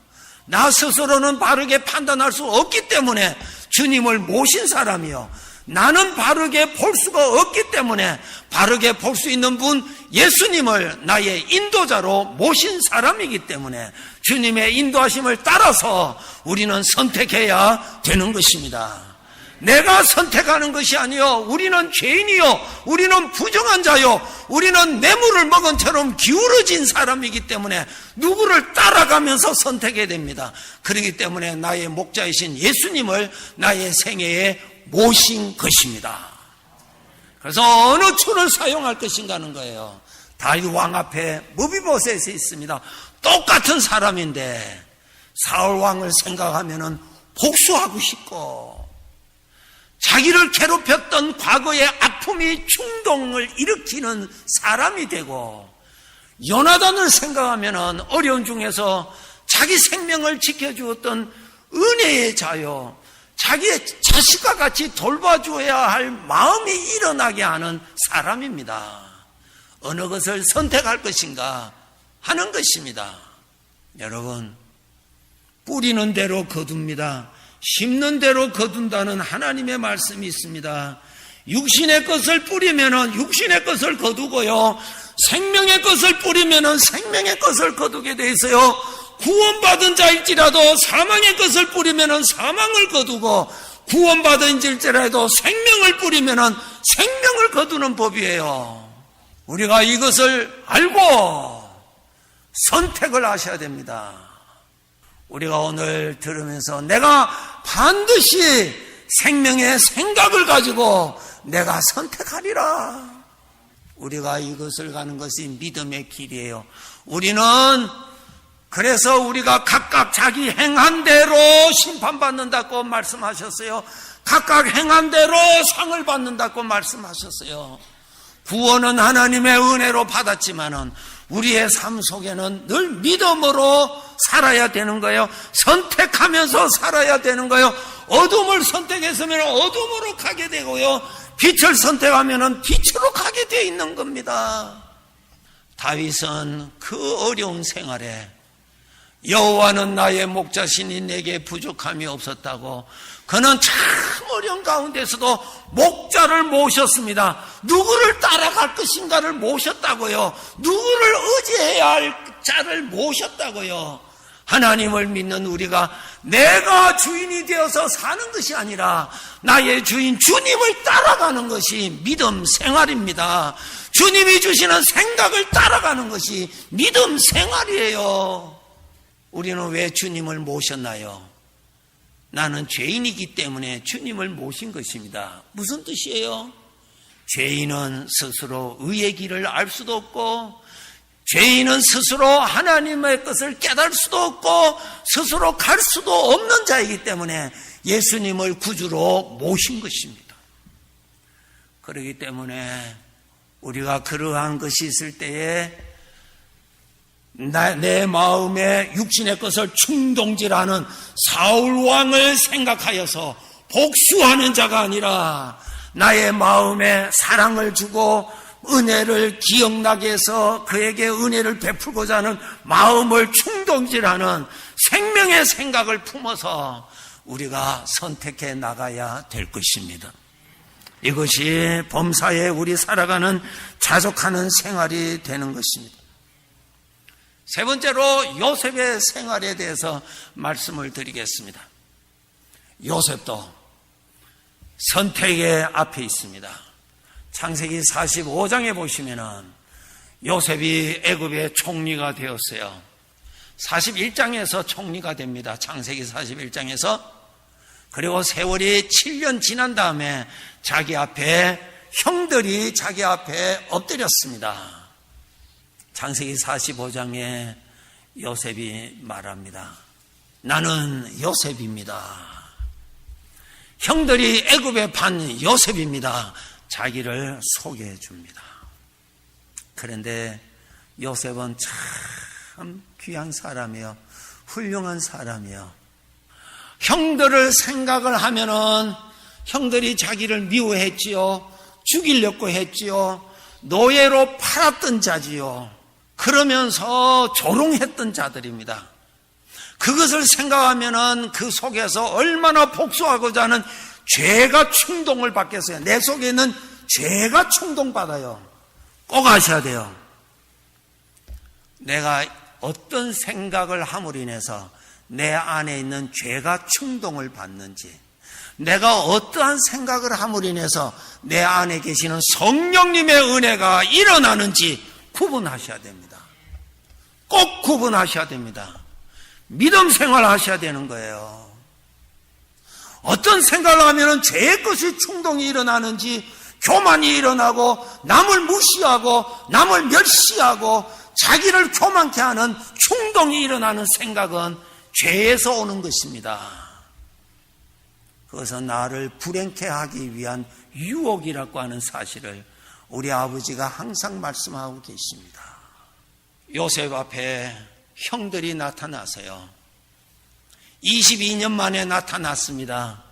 나 스스로는 바르게 판단할 수 없기 때문에 주님을 모신 사람이요. 나는 바르게 볼 수가 없기 때문에 바르게 볼 수 있는 분 예수님을 나의 인도자로 모신 사람이기 때문에 주님의 인도하심을 따라서 우리는 선택해야 되는 것입니다. 내가 선택하는 것이 아니요, 우리는 죄인이요, 우리는 부정한 자요, 우리는 뇌물을 먹은 처럼 기울어진 사람이기 때문에 누구를 따라가면서 선택해야 됩니다. 그렇기 때문에 나의 목자이신 예수님을 나의 생애에 모신 것입니다. 그래서 어느 추를 사용할 것인가 하는 거예요. 다윗 왕 앞에 무비보셋이 있습니다. 똑같은 사람인데 사울 왕을 생각하면은 복수하고 싶고, 자기를 괴롭혔던 과거의 아픔이 충동을 일으키는 사람이 되고, 요나단을 생각하면은 어려운 중에서 자기 생명을 지켜주었던 은혜의 자요, 자기의 자식과 같이 돌봐줘야 할 마음이 일어나게 하는 사람입니다. 어느 것을 선택할 것인가 하는 것입니다. 여러분, 뿌리는 대로 거둡니다. 심는 대로 거둔다는 하나님의 말씀이 있습니다. 육신의 것을 뿌리면은 육신의 것을 거두고요, 생명의 것을 뿌리면은 생명의 것을 거두게 돼 있어요. 구원받은 자일지라도 사망의 것을 뿌리면은 사망을 거두고, 구원받은 자일지라도 생명을 뿌리면은 생명을 거두는 법이에요. 우리가 이것을 알고 선택을 하셔야 됩니다. 우리가 오늘 들으면서 내가 반드시 생명의 생각을 가지고 내가 선택하리라. 우리가 이것을 가는 것이 믿음의 길이에요. 그래서 우리가 각각 자기 행한 대로 심판받는다고 말씀하셨어요. 각각 행한 대로 상을 받는다고 말씀하셨어요. 구원은 하나님의 은혜로 받았지만은 우리의 삶 속에는 늘 믿음으로 살아야 되는 거예요. 선택하면서 살아야 되는 거예요. 어둠을 선택했으면 어둠으로 가게 되고요, 빛을 선택하면 빛으로 가게 되어 있는 겁니다. 다윗은 그 어려운 생활에 여호와는 나의 목자시니 내게 부족함이 없었다고, 그는 참 어려운 가운데서도 목자를 모셨습니다. 누구를 따라갈 것인가를 모셨다고요. 누구를 의지해야 할 자를 모셨다고요. 하나님을 믿는 우리가 내가 주인이 되어서 사는 것이 아니라 나의 주인 주님을 따라가는 것이 믿음 생활입니다. 주님이 주시는 생각을 따라가는 것이 믿음 생활이에요. 우리는 왜 주님을 모셨나요? 나는 죄인이기 때문에 주님을 모신 것입니다. 무슨 뜻이에요? 죄인은 스스로 의의 길을 알 수도 없고, 죄인은 스스로 하나님의 것을 깨달을 수도 없고, 스스로 갈 수도 없는 자이기 때문에 예수님을 구주로 모신 것입니다. 그렇기 때문에 우리가 그러한 것이 있을 때에 내 마음에 육신의 것을 충동질하는 사울 왕을 생각하여서 복수하는 자가 아니라 나의 마음에 사랑을 주고 은혜를 기억나게 해서 그에게 은혜를 베풀고자 하는 마음을 충동질하는 생명의 생각을 품어서 우리가 선택해 나가야 될 것입니다. 이것이 범사에 우리 살아가는 자족하는 생활이 되는 것입니다. 세 번째로 요셉의 생활에 대해서 말씀을 드리겠습니다. 요셉도 선택의 앞에 있습니다. 창세기 45장에 보시면은 요셉이 애굽의 총리가 되었어요. 41장에서 총리가 됩니다. 창세기 41장에서. 그리고 세월이 7년 지난 다음에 자기 앞에 형들이 자기 앞에 엎드렸습니다. 창세기 45장에 요셉이 말합니다. 나는 요셉입니다. 형들이 애굽에 판 요셉입니다. 자기를 소개해 줍니다. 그런데 요셉은 참 귀한 사람이요, 훌륭한 사람이요. 형들을 생각을 하면은 형들이 자기를 미워했지요, 죽이려고 했지요, 노예로 팔았던 자지요. 그러면서 조롱했던 자들입니다. 그것을 생각하면은 그 속에서 얼마나 복수하고자 하는 죄가 충동을 받겠어요. 내 속에 있는 죄가 충동받아요. 꼭 아셔야 돼요. 내가 어떤 생각을 함으로 인해서 내 안에 있는 죄가 충동을 받는지, 내가 어떠한 생각을 함으로 인해서 내 안에 계시는 성령님의 은혜가 일어나는지 구분하셔야 됩니다. 꼭 구분하셔야 됩니다. 믿음 생활 하셔야 되는 거예요. 어떤 생각을 하면 죄의 것이 충동이 일어나는지, 교만이 일어나고 남을 무시하고 남을 멸시하고 자기를 교만케 하는 충동이 일어나는 생각은 죄에서 오는 것입니다. 그것은 나를 불행케 하기 위한 유혹이라고 하는 사실을 우리 아버지가 항상 말씀하고 계십니다. 요셉 앞에 형들이 나타나서요, 22년 만에 나타났습니다.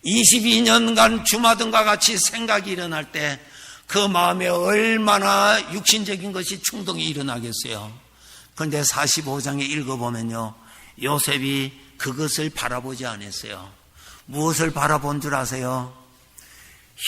22년간 주마등과 같이 생각이 일어날 때 그 마음에 얼마나 육신적인 것이 충동이 일어나겠어요. 그런데 45장에 읽어보면요, 요셉이 그것을 바라보지 않았어요. 무엇을 바라본 줄 아세요?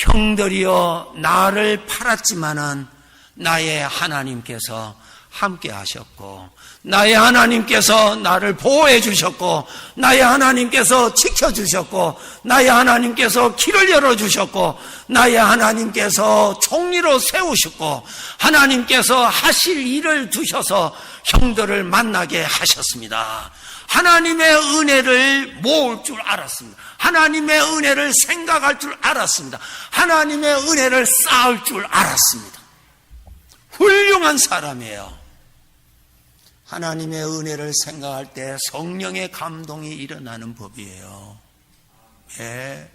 형들이여 나를 팔았지만은 나의 하나님께서 함께 하셨고, 나의 하나님께서 나를 보호해 주셨고, 나의 하나님께서 지켜주셨고, 나의 하나님께서 길을 열어주셨고, 나의 하나님께서 총리로 세우셨고, 하나님께서 하실 일을 두셔서 형들을 만나게 하셨습니다. 하나님의 은혜를 모을 줄 알았습니다. 하나님의 은혜를 생각할 줄 알았습니다. 하나님의 은혜를 쌓을 줄 알았습니다. 훌륭한 사람이에요. 하나님의 은혜를 생각할 때 성령의 감동이 일어나는 법이에요. 예.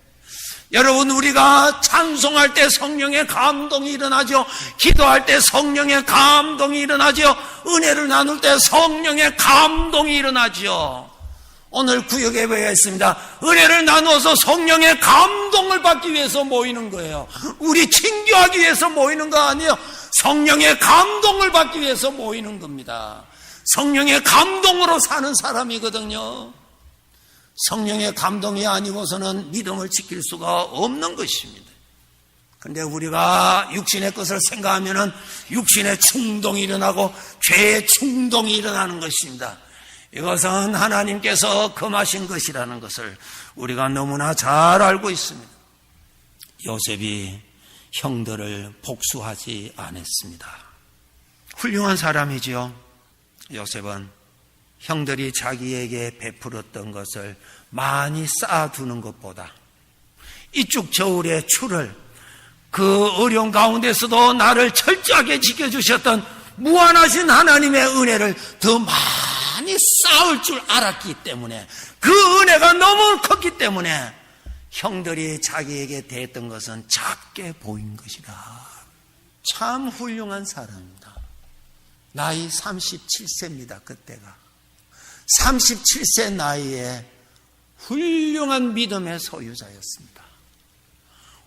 여러분, 우리가 찬송할 때 성령의 감동이 일어나죠. 기도할 때 성령의 감동이 일어나죠. 은혜를 나눌 때 성령의 감동이 일어나죠. 오늘 구역예배가 있습니다. 은혜를 나누어서 성령의 감동을 받기 위해서 모이는 거예요. 우리 친교하기 위해서 모이는 거 아니에요. 성령의 감동을 받기 위해서 모이는 겁니다. 성령의 감동으로 사는 사람이거든요. 성령의 감동이 아니고서는 믿음을 지킬 수가 없는 것입니다. 그런데 우리가 육신의 것을 생각하면은 육신의 충동이 일어나고 죄의 충동이 일어나는 것입니다. 이것은 하나님께서 금하신 것이라는 것을 우리가 너무나 잘 알고 있습니다. 요셉이 형들을 복수하지 않았습니다. 훌륭한 사람이지요. 요셉은 형들이 자기에게 베풀었던 것을 많이 쌓아두는 것보다 이쪽 저울의 추를, 그 어려운 가운데서도 나를 철저하게 지켜주셨던 무한하신 하나님의 은혜를 더 많이 쌓을 줄 알았기 때문에, 그 은혜가 너무 컸기 때문에 형들이 자기에게 대했던 것은 작게 보인 것이다. 참 훌륭한 사람입니다. 나이 37세입니다. 그때가 37세 나이에 훌륭한 믿음의 소유자였습니다.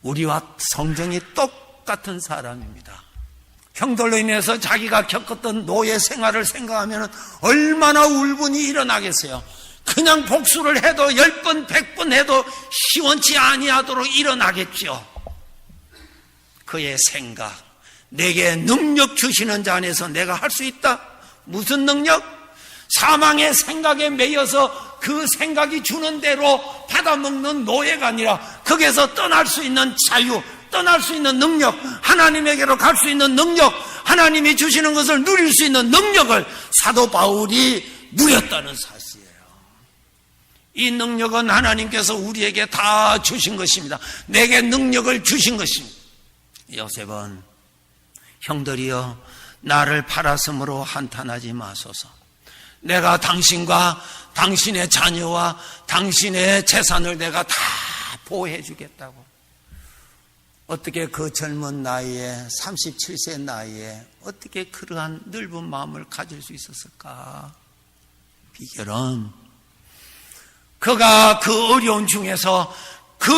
우리와 성정이 똑같은 사람입니다. 형들로 인해서 자기가 겪었던 노예 생활을 생각하면 얼마나 울분이 일어나겠어요. 그냥 복수를 해도 10번 100번 해도 시원치 아니하도록 일어나겠죠. 그의 생각, 내게 능력 주시는 자 안에서 내가 할 수 있다. 무슨 능력? 사망의 생각에 매여서 그 생각이 주는 대로 받아먹는 노예가 아니라 거기에서 떠날 수 있는 자유, 떠날 수 있는 능력, 하나님에게로 갈 수 있는 능력, 하나님이 주시는 것을 누릴 수 있는 능력을 사도 바울이 누렸다는 사실이에요. 이 능력은 하나님께서 우리에게 다 주신 것입니다. 내게 능력을 주신 것입니다. 요셉은 형들이여 나를 팔았으므로 한탄하지 마소서. 내가 당신과 당신의 자녀와 당신의 재산을 내가 다 보호해 주겠다고. 어떻게 그 젊은 나이에 37세 나이에 어떻게 그러한 넓은 마음을 가질 수 있었을까? 비결은 그가 그 어려운 중에서, 그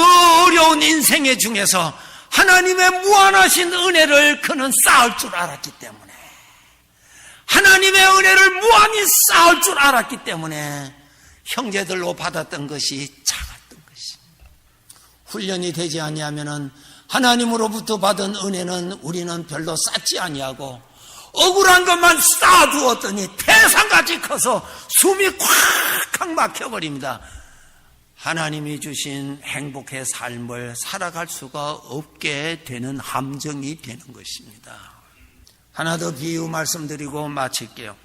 어려운 인생의 중에서 하나님의 무한하신 은혜를 그는 쌓을 줄 알았기 때문에, 하나님의 은혜를 무한히 쌓을 줄 알았기 때문에 형제들로 받았던 것이 작았던 것입니다. 훈련이 되지 아니하면은 하나님으로부터 받은 은혜는 우리는 별로 쌓지 아니하고 억울한 것만 쌓아두었더니 태산같이 커서 숨이 콱콱 막혀버립니다. 하나님이 주신 행복의 삶을 살아갈 수가 없게 되는 함정이 되는 것입니다. 하나 더 비유 말씀드리고 마칠게요.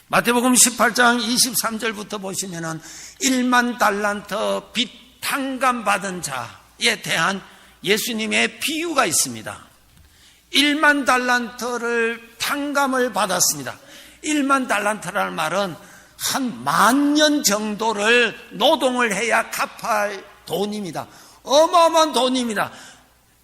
마태복음 18장 23절부터 보시면은 1만 달란트 빚 탕감받은 자에 대한 예수님의 비유가 있습니다. 1만 달란트를 탕감을 받았습니다. 1만 달란트라는 말은 한 10,000년 정도를 노동을 해야 갚을 돈입니다. 어마어마한 돈입니다.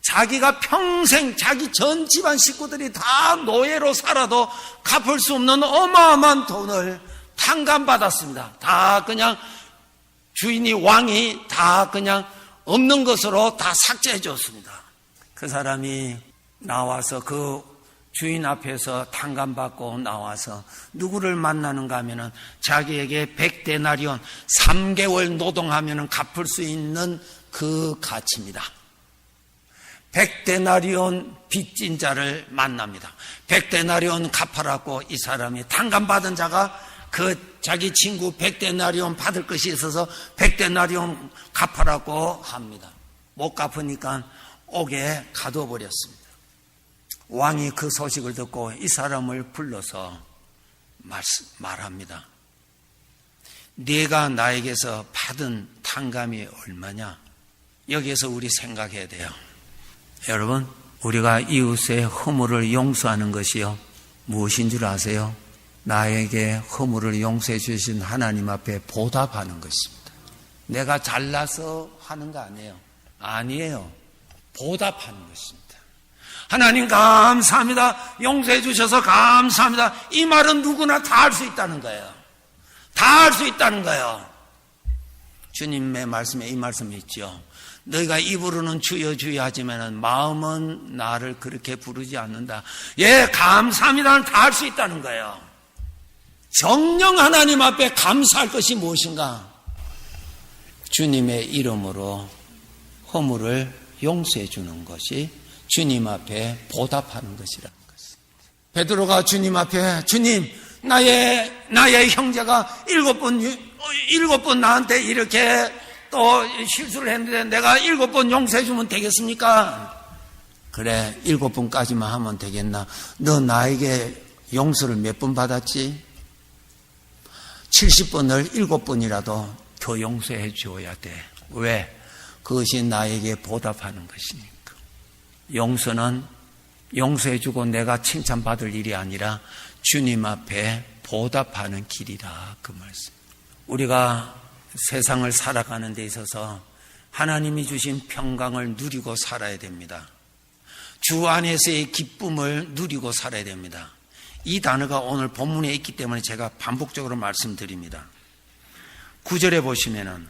자기가 평생 자기 전 집안 식구들이 다 노예로 살아도 갚을 수 없는 어마어마한 돈을 탕감받았습니다. 다 그냥 주인이, 왕이 다 그냥 없는 것으로 다 삭제해 줬습니다. 그 사람이 나와서 그 주인 앞에서 탕감받고 나와서 누구를 만나는가 하면은 자기에게 100데나리온 3개월 노동하면은 갚을 수 있는 그 가치입니다. 100데나리온 빚진 자를 만납니다. 100데나리온 갚아라고 이 사람이, 탕감받은 자가 그 자기 친구 100데나리온 받을 것이 있어서 100데나리온 갚아라고 합니다. 못 갚으니까 옥에 가둬버렸습니다. 왕이 그 소식을 듣고 이 사람을 불러서 말합니다. 네가 나에게서 받은 탕감이 얼마냐? 여기에서 우리 생각해야 돼요. 여러분, 우리가 이웃의 허물을 용서하는 것이요, 무엇인 줄 아세요? 나에게 허물을 용서해 주신 하나님 앞에 보답하는 것입니다. 내가 잘나서 하는 거 아니에요. 아니에요. 보답하는 것입니다. 하나님 감사합니다. 용서해 주셔서 감사합니다. 이 말은 누구나 다 할 수 있다는 거예요. 다 할 수 있다는 거예요. 주님의 말씀에 이 말씀이 있죠. 너희가 입으로는 주여 주여 하지만 마음은 나를 그렇게 부르지 않는다. 예, 감사합니다는 다 할 수 있다는 거예요. 정녕 하나님 앞에 감사할 것이 무엇인가? 주님의 이름으로 허물을 용서해 주는 것이 주님 앞에 보답하는 것이라는 것입니다. 베드로가 주님 앞에, 주님, 나의 형제가 7번 나한테 이렇게 또 실수를 했는데 내가 7번 용서해 주면 되겠습니까? 그래, 7번까지만 하면 되겠나? 너 나에게 용서를 몇 번 받았지? 70번을 7번이라도 더 용서해 줘야 돼. 왜? 그것이 나에게 보답하는 것이니까. 용서는 용서해주고 내가 칭찬받을 일이 아니라 주님 앞에 보답하는 길이라, 그 말씀. 우리가 세상을 살아가는 데 있어서 하나님이 주신 평강을 누리고 살아야 됩니다. 주 안에서의 기쁨을 누리고 살아야 됩니다. 이 단어가 오늘 본문에 있기 때문에 제가 반복적으로 말씀드립니다. 9절에 보시면은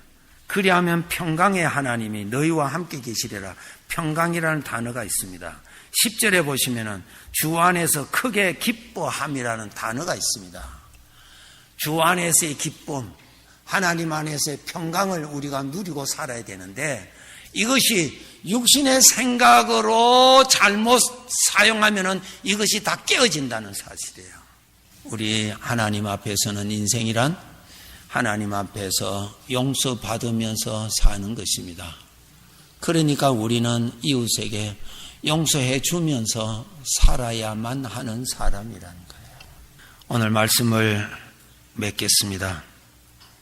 그리하면 평강의 하나님이 너희와 함께 계시리라. 평강이라는 단어가 있습니다. 10절에 보시면은 주 안에서 크게 기뻐함이라는 단어가 있습니다. 주 안에서의 기쁨, 하나님 안에서의 평강을 우리가 누리고 살아야 되는데, 이것이 육신의 생각으로 잘못 사용하면은 이것이 다 깨어진다는 사실이에요. 우리 하나님 앞에서는 인생이란 하나님 앞에서 용서받으면서 사는 것입니다. 그러니까 우리는 이웃에게 용서해 주면서 살아야만 하는 사람이라는 거예요. 오늘 말씀을 맺겠습니다.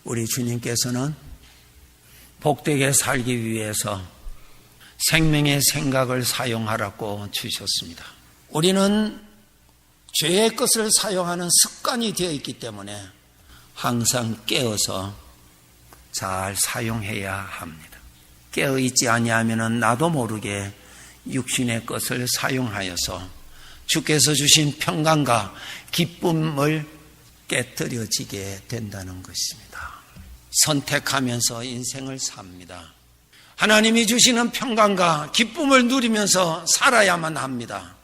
우리 주님께서는 복되게 살기 위해서 생명의 생각을 사용하라고 주셨습니다. 우리는 죄의 것을 사용하는 습관이 되어 있기 때문에 항상 깨어서 잘 사용해야 합니다. 깨어있지 아니하면 나도 모르게 육신의 것을 사용하여서 주께서 주신 평강과 기쁨을 깨뜨려지게 된다는 것입니다. 선택하면서 인생을 삽니다. 하나님이 주시는 평강과 기쁨을 누리면서 살아야만 합니다.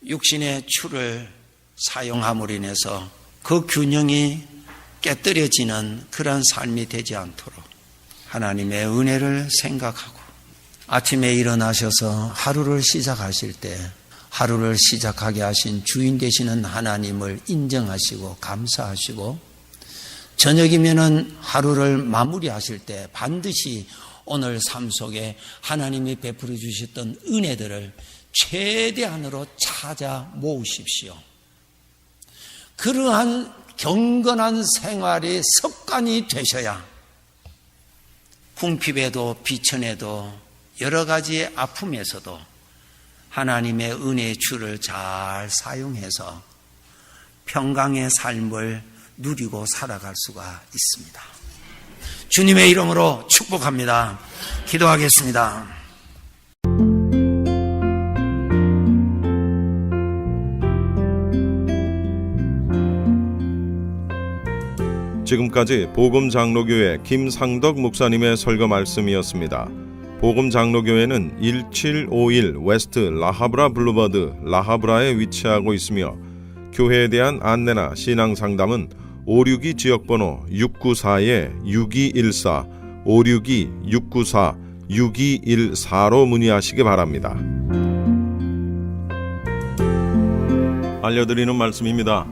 육신의 추를 사용함으로 인해서 그 균형이 깨뜨려지는 그런 삶이 되지 않도록 하나님의 은혜를 생각하고 아침에 일어나셔서 하루를 시작하실 때 하루를 시작하게 하신 주인 되시는 하나님을 인정하시고 감사하시고 저녁이면은 하루를 마무리하실 때 반드시 오늘 삶 속에 하나님이 베풀어 주셨던 은혜들을 최대한으로 찾아 모으십시오. 그러한 경건한 생활의 습관이 되셔야 궁핍에도 비천에도 여러 가지 아픔에서도 하나님의 은혜의 주를 잘 사용해서 평강의 삶을 누리고 살아갈 수가 있습니다. 주님의 이름으로 축복합니다. 기도하겠습니다. 지금까지 복음장로교회 김상덕 목사님의 설교 말씀이었습니다. 복음장로교회는 1751 웨스트 라하브라 블루버드 라하브라에 위치하고 있으며 교회에 대한 안내나 신앙상담은 562 지역번호 694-6214 562-694-6214로 문의하시기 바랍니다. 알려드리는 말씀입니다.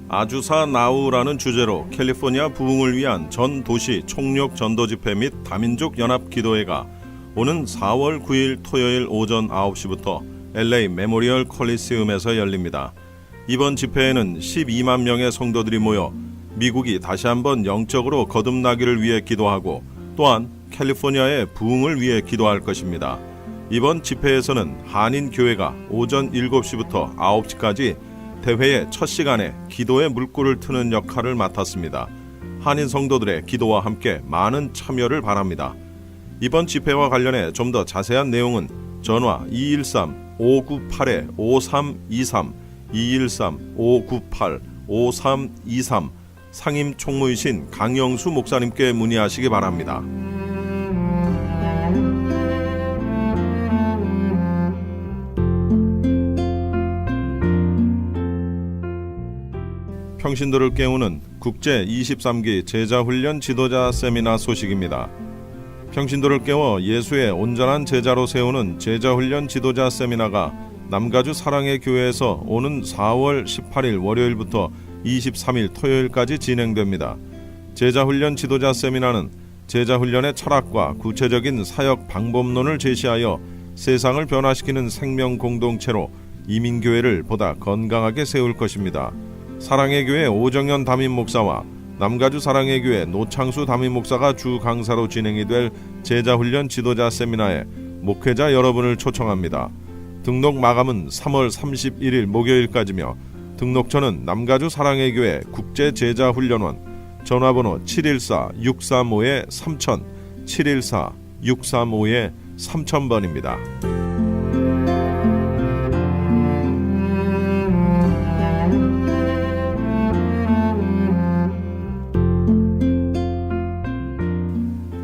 아주사 나우라는 주제로 캘리포니아 부흥을 위한 전 도시 총력 전도 집회 및 다민족 연합 기도회가 오는 4월 9일 토요일 오전 9시부터 LA 메모리얼 콜리세움에서 열립니다. 이번 집회에는 12만 명의 성도들이 모여 미국이 다시 한번 영적으로 거듭나기를 위해 기도하고 또한 캘리포니아의 부흥을 위해 기도할 것입니다. 이번 집회에서는 한인교회가 오전 7시부터 9시까지 대회의 첫 시간에 기도의 물꼬를 트는 역할을 맡았습니다. 한인 성도들의 기도와 함께 많은 참여를 바랍니다. 이번 집회와 관련해 좀 더 자세한 내용은 전화 213-598-5323 213-598-5323 상임 총무이신 강영수 목사님께 문의하시기 바랍니다. 평신도를 깨우는 국제 23기 제자훈련 지도자 세미나 소식입니다. 평신도를 깨워 예수의 온전한 제자로 세우는 제자훈련 지도자 세미나가 남가주 사랑의 교회에서 오는 4월 18일 월요일부터 23일 토요일까지 진행됩니다. 제자훈련 지도자 세미나는 제자훈련의 철학과 구체적인 사역 방법론을 제시하여 세상을 변화시키는 생명 공동체로 이민교회를 보다 건강하게 세울 것입니다. 사랑의 교회 오정현 담임 목사와 남가주 사랑의 교회 노창수 담임 목사가 주 강사로 진행이 될 제자훈련 지도자 세미나에 목회자 여러분을 초청합니다. 등록 마감은 3월 31일 목요일까지며 등록처는 남가주 사랑의 교회 국제제자훈련원 전화번호 714-635-3000 714-635-3000번입니다.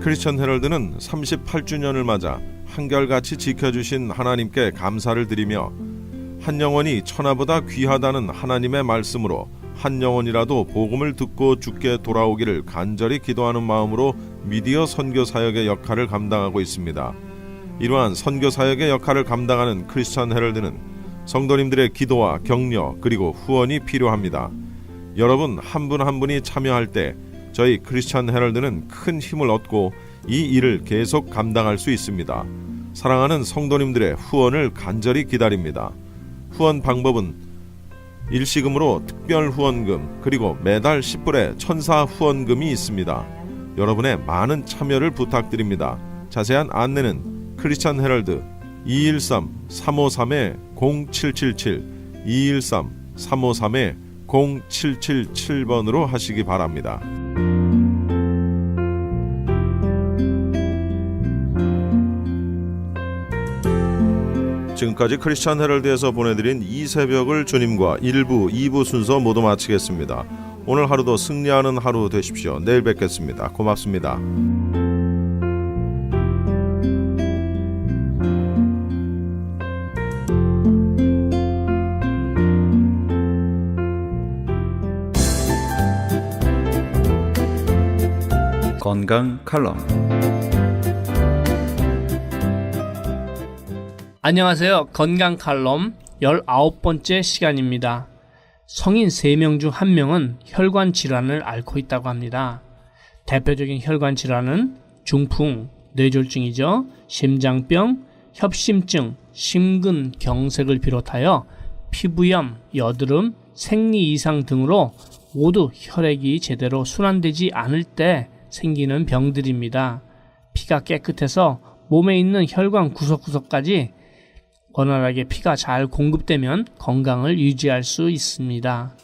크리스천 헤럴드는 38주년을 맞아 한결같이 지켜주신 하나님께 감사를 드리며 한 영혼이 천하보다 귀하다는 하나님의 말씀으로 한 영혼이라도 복음을 듣고 주께 돌아오기를 간절히 기도하는 마음으로 미디어 선교 사역의 역할을 감당하고 있습니다. 이러한 선교 사역의 역할을 감당하는 크리스천 헤럴드는 성도님들의 기도와 격려 그리고 후원이 필요합니다. 여러분 한 분 한 분이 참여할 때 저희 크리스천 헤럴드는 큰 힘을 얻고 이 일을 계속 감당할 수 있습니다. 사랑하는 성도님들의 후원을 간절히 기다립니다. 후원 방법은 일시금으로 특별 후원금 그리고 매달 10불의 천사 후원금이 있습니다. 여러분의 많은 참여를 부탁드립니다. 자세한 안내는 크리스천 헤럴드 213-353-0777 213-353-0777번으로 하시기 바랍니다. 지금까지 크리스천 헤럴드에서 보내드린 이 새벽을 주님과 1부, 2부 순서 모두 마치겠습니다. 오늘 하루도 승리하는 하루 되십시오. 내일 뵙겠습니다. 고맙습니다. 건강 칼럼. 안녕하세요. 건강 칼럼 19번째 시간입니다. 성인 3명 중 1명은 혈관 질환을 앓고 있다고 합니다. 대표적인 혈관 질환은 중풍, 뇌졸중이죠. 심장병, 협심증, 심근경색을 비롯하여 피부염, 여드름, 생리 이상 등으로 모두 혈액이 제대로 순환되지 않을 때 생기는 병들입니다. 피가 깨끗해서 몸에 있는 혈관 구석구석까지 원활하게 피가 잘 공급되면 건강을 유지할 수 있습니다.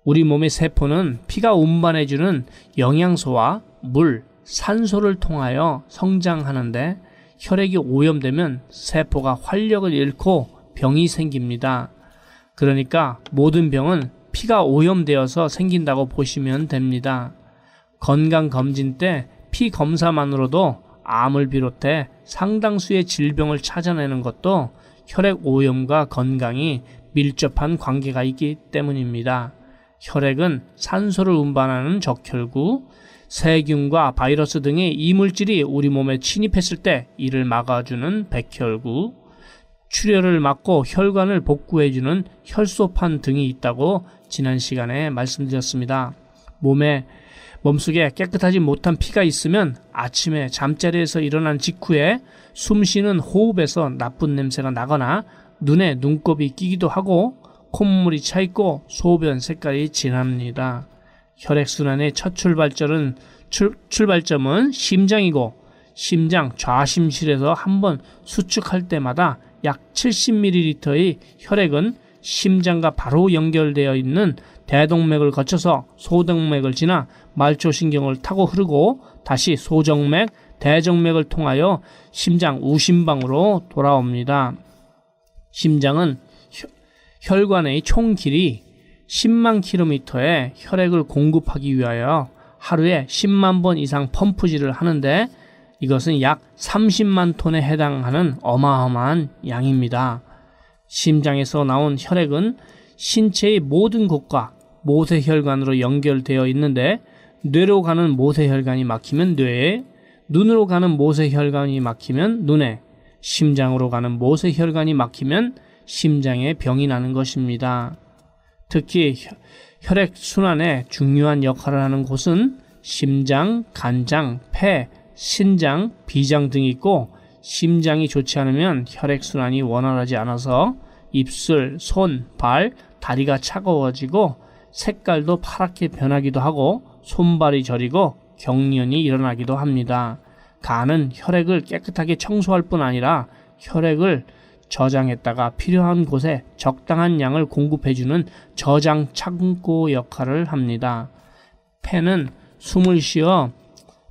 우리 몸의 세포는 피가 운반해주는 영양소와 물, 산소를 통하여 성장하는데 혈액이 오염되면 세포가 활력을 잃고 병이 생깁니다. 그러니까 모든 병은 피가 오염되어서 생긴다고 보시면 됩니다. 건강검진 때 피 검사만으로도 암을 비롯해 상당수의 질병을 찾아내는 것도 혈액 오염과 건강이 밀접한 관계가 있기 때문입니다. 혈액은 산소를 운반하는 적혈구, 세균과 바이러스 등의 이물질이 우리 몸에 침입했을 때 이를 막아주는 백혈구, 출혈을 막고 혈관을 복구해주는 혈소판 등이 있다고 지난 시간에 말씀드렸습니다. 몸속에 깨끗하지 못한 피가 있으면 아침에 잠자리에서 일어난 직후에 숨쉬는 호흡에서 나쁜 냄새가 나거나 눈에 눈곱이 끼기도 하고 콧물이 차있고 소변 색깔이 진합니다. 혈액순환의 첫 출발점은 심장이고 심장 좌심실에서 한번 수축할 때마다 약 70ml의 혈액은 심장과 바로 연결되어 있는 대동맥을 거쳐서 소동맥을 지나 말초신경을 타고 흐르고 다시 소정맥, 대정맥을 통하여 심장 우심방으로 돌아옵니다. 심장은 혈관의 총 길이 10만 킬로미터의 혈액을 공급하기 위하여 하루에 10만 번 이상 펌프질을 하는데 이것은 약 30만 톤에 해당하는 어마어마한 양입니다. 심장에서 나온 혈액은 신체의 모든 곳과 모세혈관으로 연결되어 있는데 뇌로 가는 모세혈관이 막히면 뇌에, 눈으로 가는 모세혈관이 막히면 눈에, 심장으로 가는 모세혈관이 막히면 심장에 병이 나는 것입니다. 특히 혈액순환에 중요한 역할을 하는 곳은 심장, 간장, 폐, 신장, 비장 등이 있고 심장이 좋지 않으면 혈액순환이 원활하지 않아서 입술, 손, 발, 다리가 차가워지고 색깔도 파랗게 변하기도 하고 손발이 저리고 경련이 일어나기도 합니다. 간은 혈액을 깨끗하게 청소할 뿐 아니라 혈액을 저장했다가 필요한 곳에 적당한 양을 공급해주는 저장 창고 역할을 합니다. 폐는 숨을 쉬어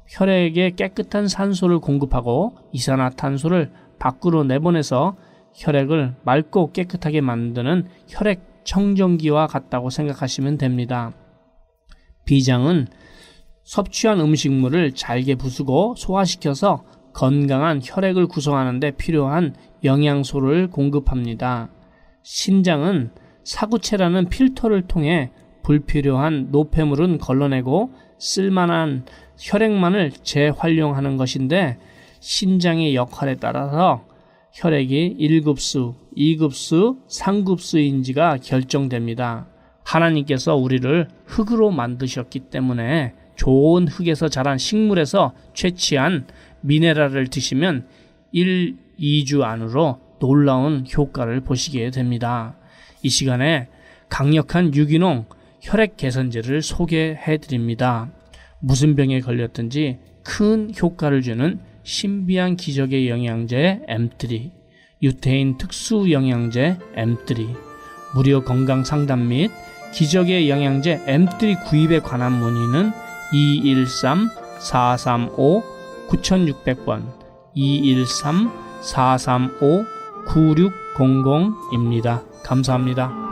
혈액에 깨끗한 산소를 공급하고 이산화탄소를 밖으로 내보내서 혈액을 맑고 깨끗하게 만드는 혈액 청정기와 같다고 생각하시면 됩니다. 비장은 섭취한 음식물을 잘게 부수고 소화시켜서 건강한 혈액을 구성하는 데 필요한 영양소를 공급합니다. 신장은 사구체라는 필터를 통해 불필요한 노폐물은 걸러내고 쓸만한 혈액만을 재활용하는 것인데 신장의 역할에 따라서 혈액이 1급수, 2급수, 3급수인지가 결정됩니다. 하나님께서 우리를 흙으로 만드셨기 때문에 좋은 흙에서 자란 식물에서 채취한 미네랄을 드시면 1, 2주 안으로 놀라운 효과를 보시게 됩니다. 이 시간에 강력한 유기농 혈액 개선제를 소개해 드립니다. 무슨 병에 걸렸든지 큰 효과를 주는 신비한 기적의 영양제 M3, 유태인 특수 영양제 M3, 무료 건강 상담 및 기적의 영양제 M3 구입에 관한 문의는 213-435-9600번, 213-435 9600입니다. 감사합니다.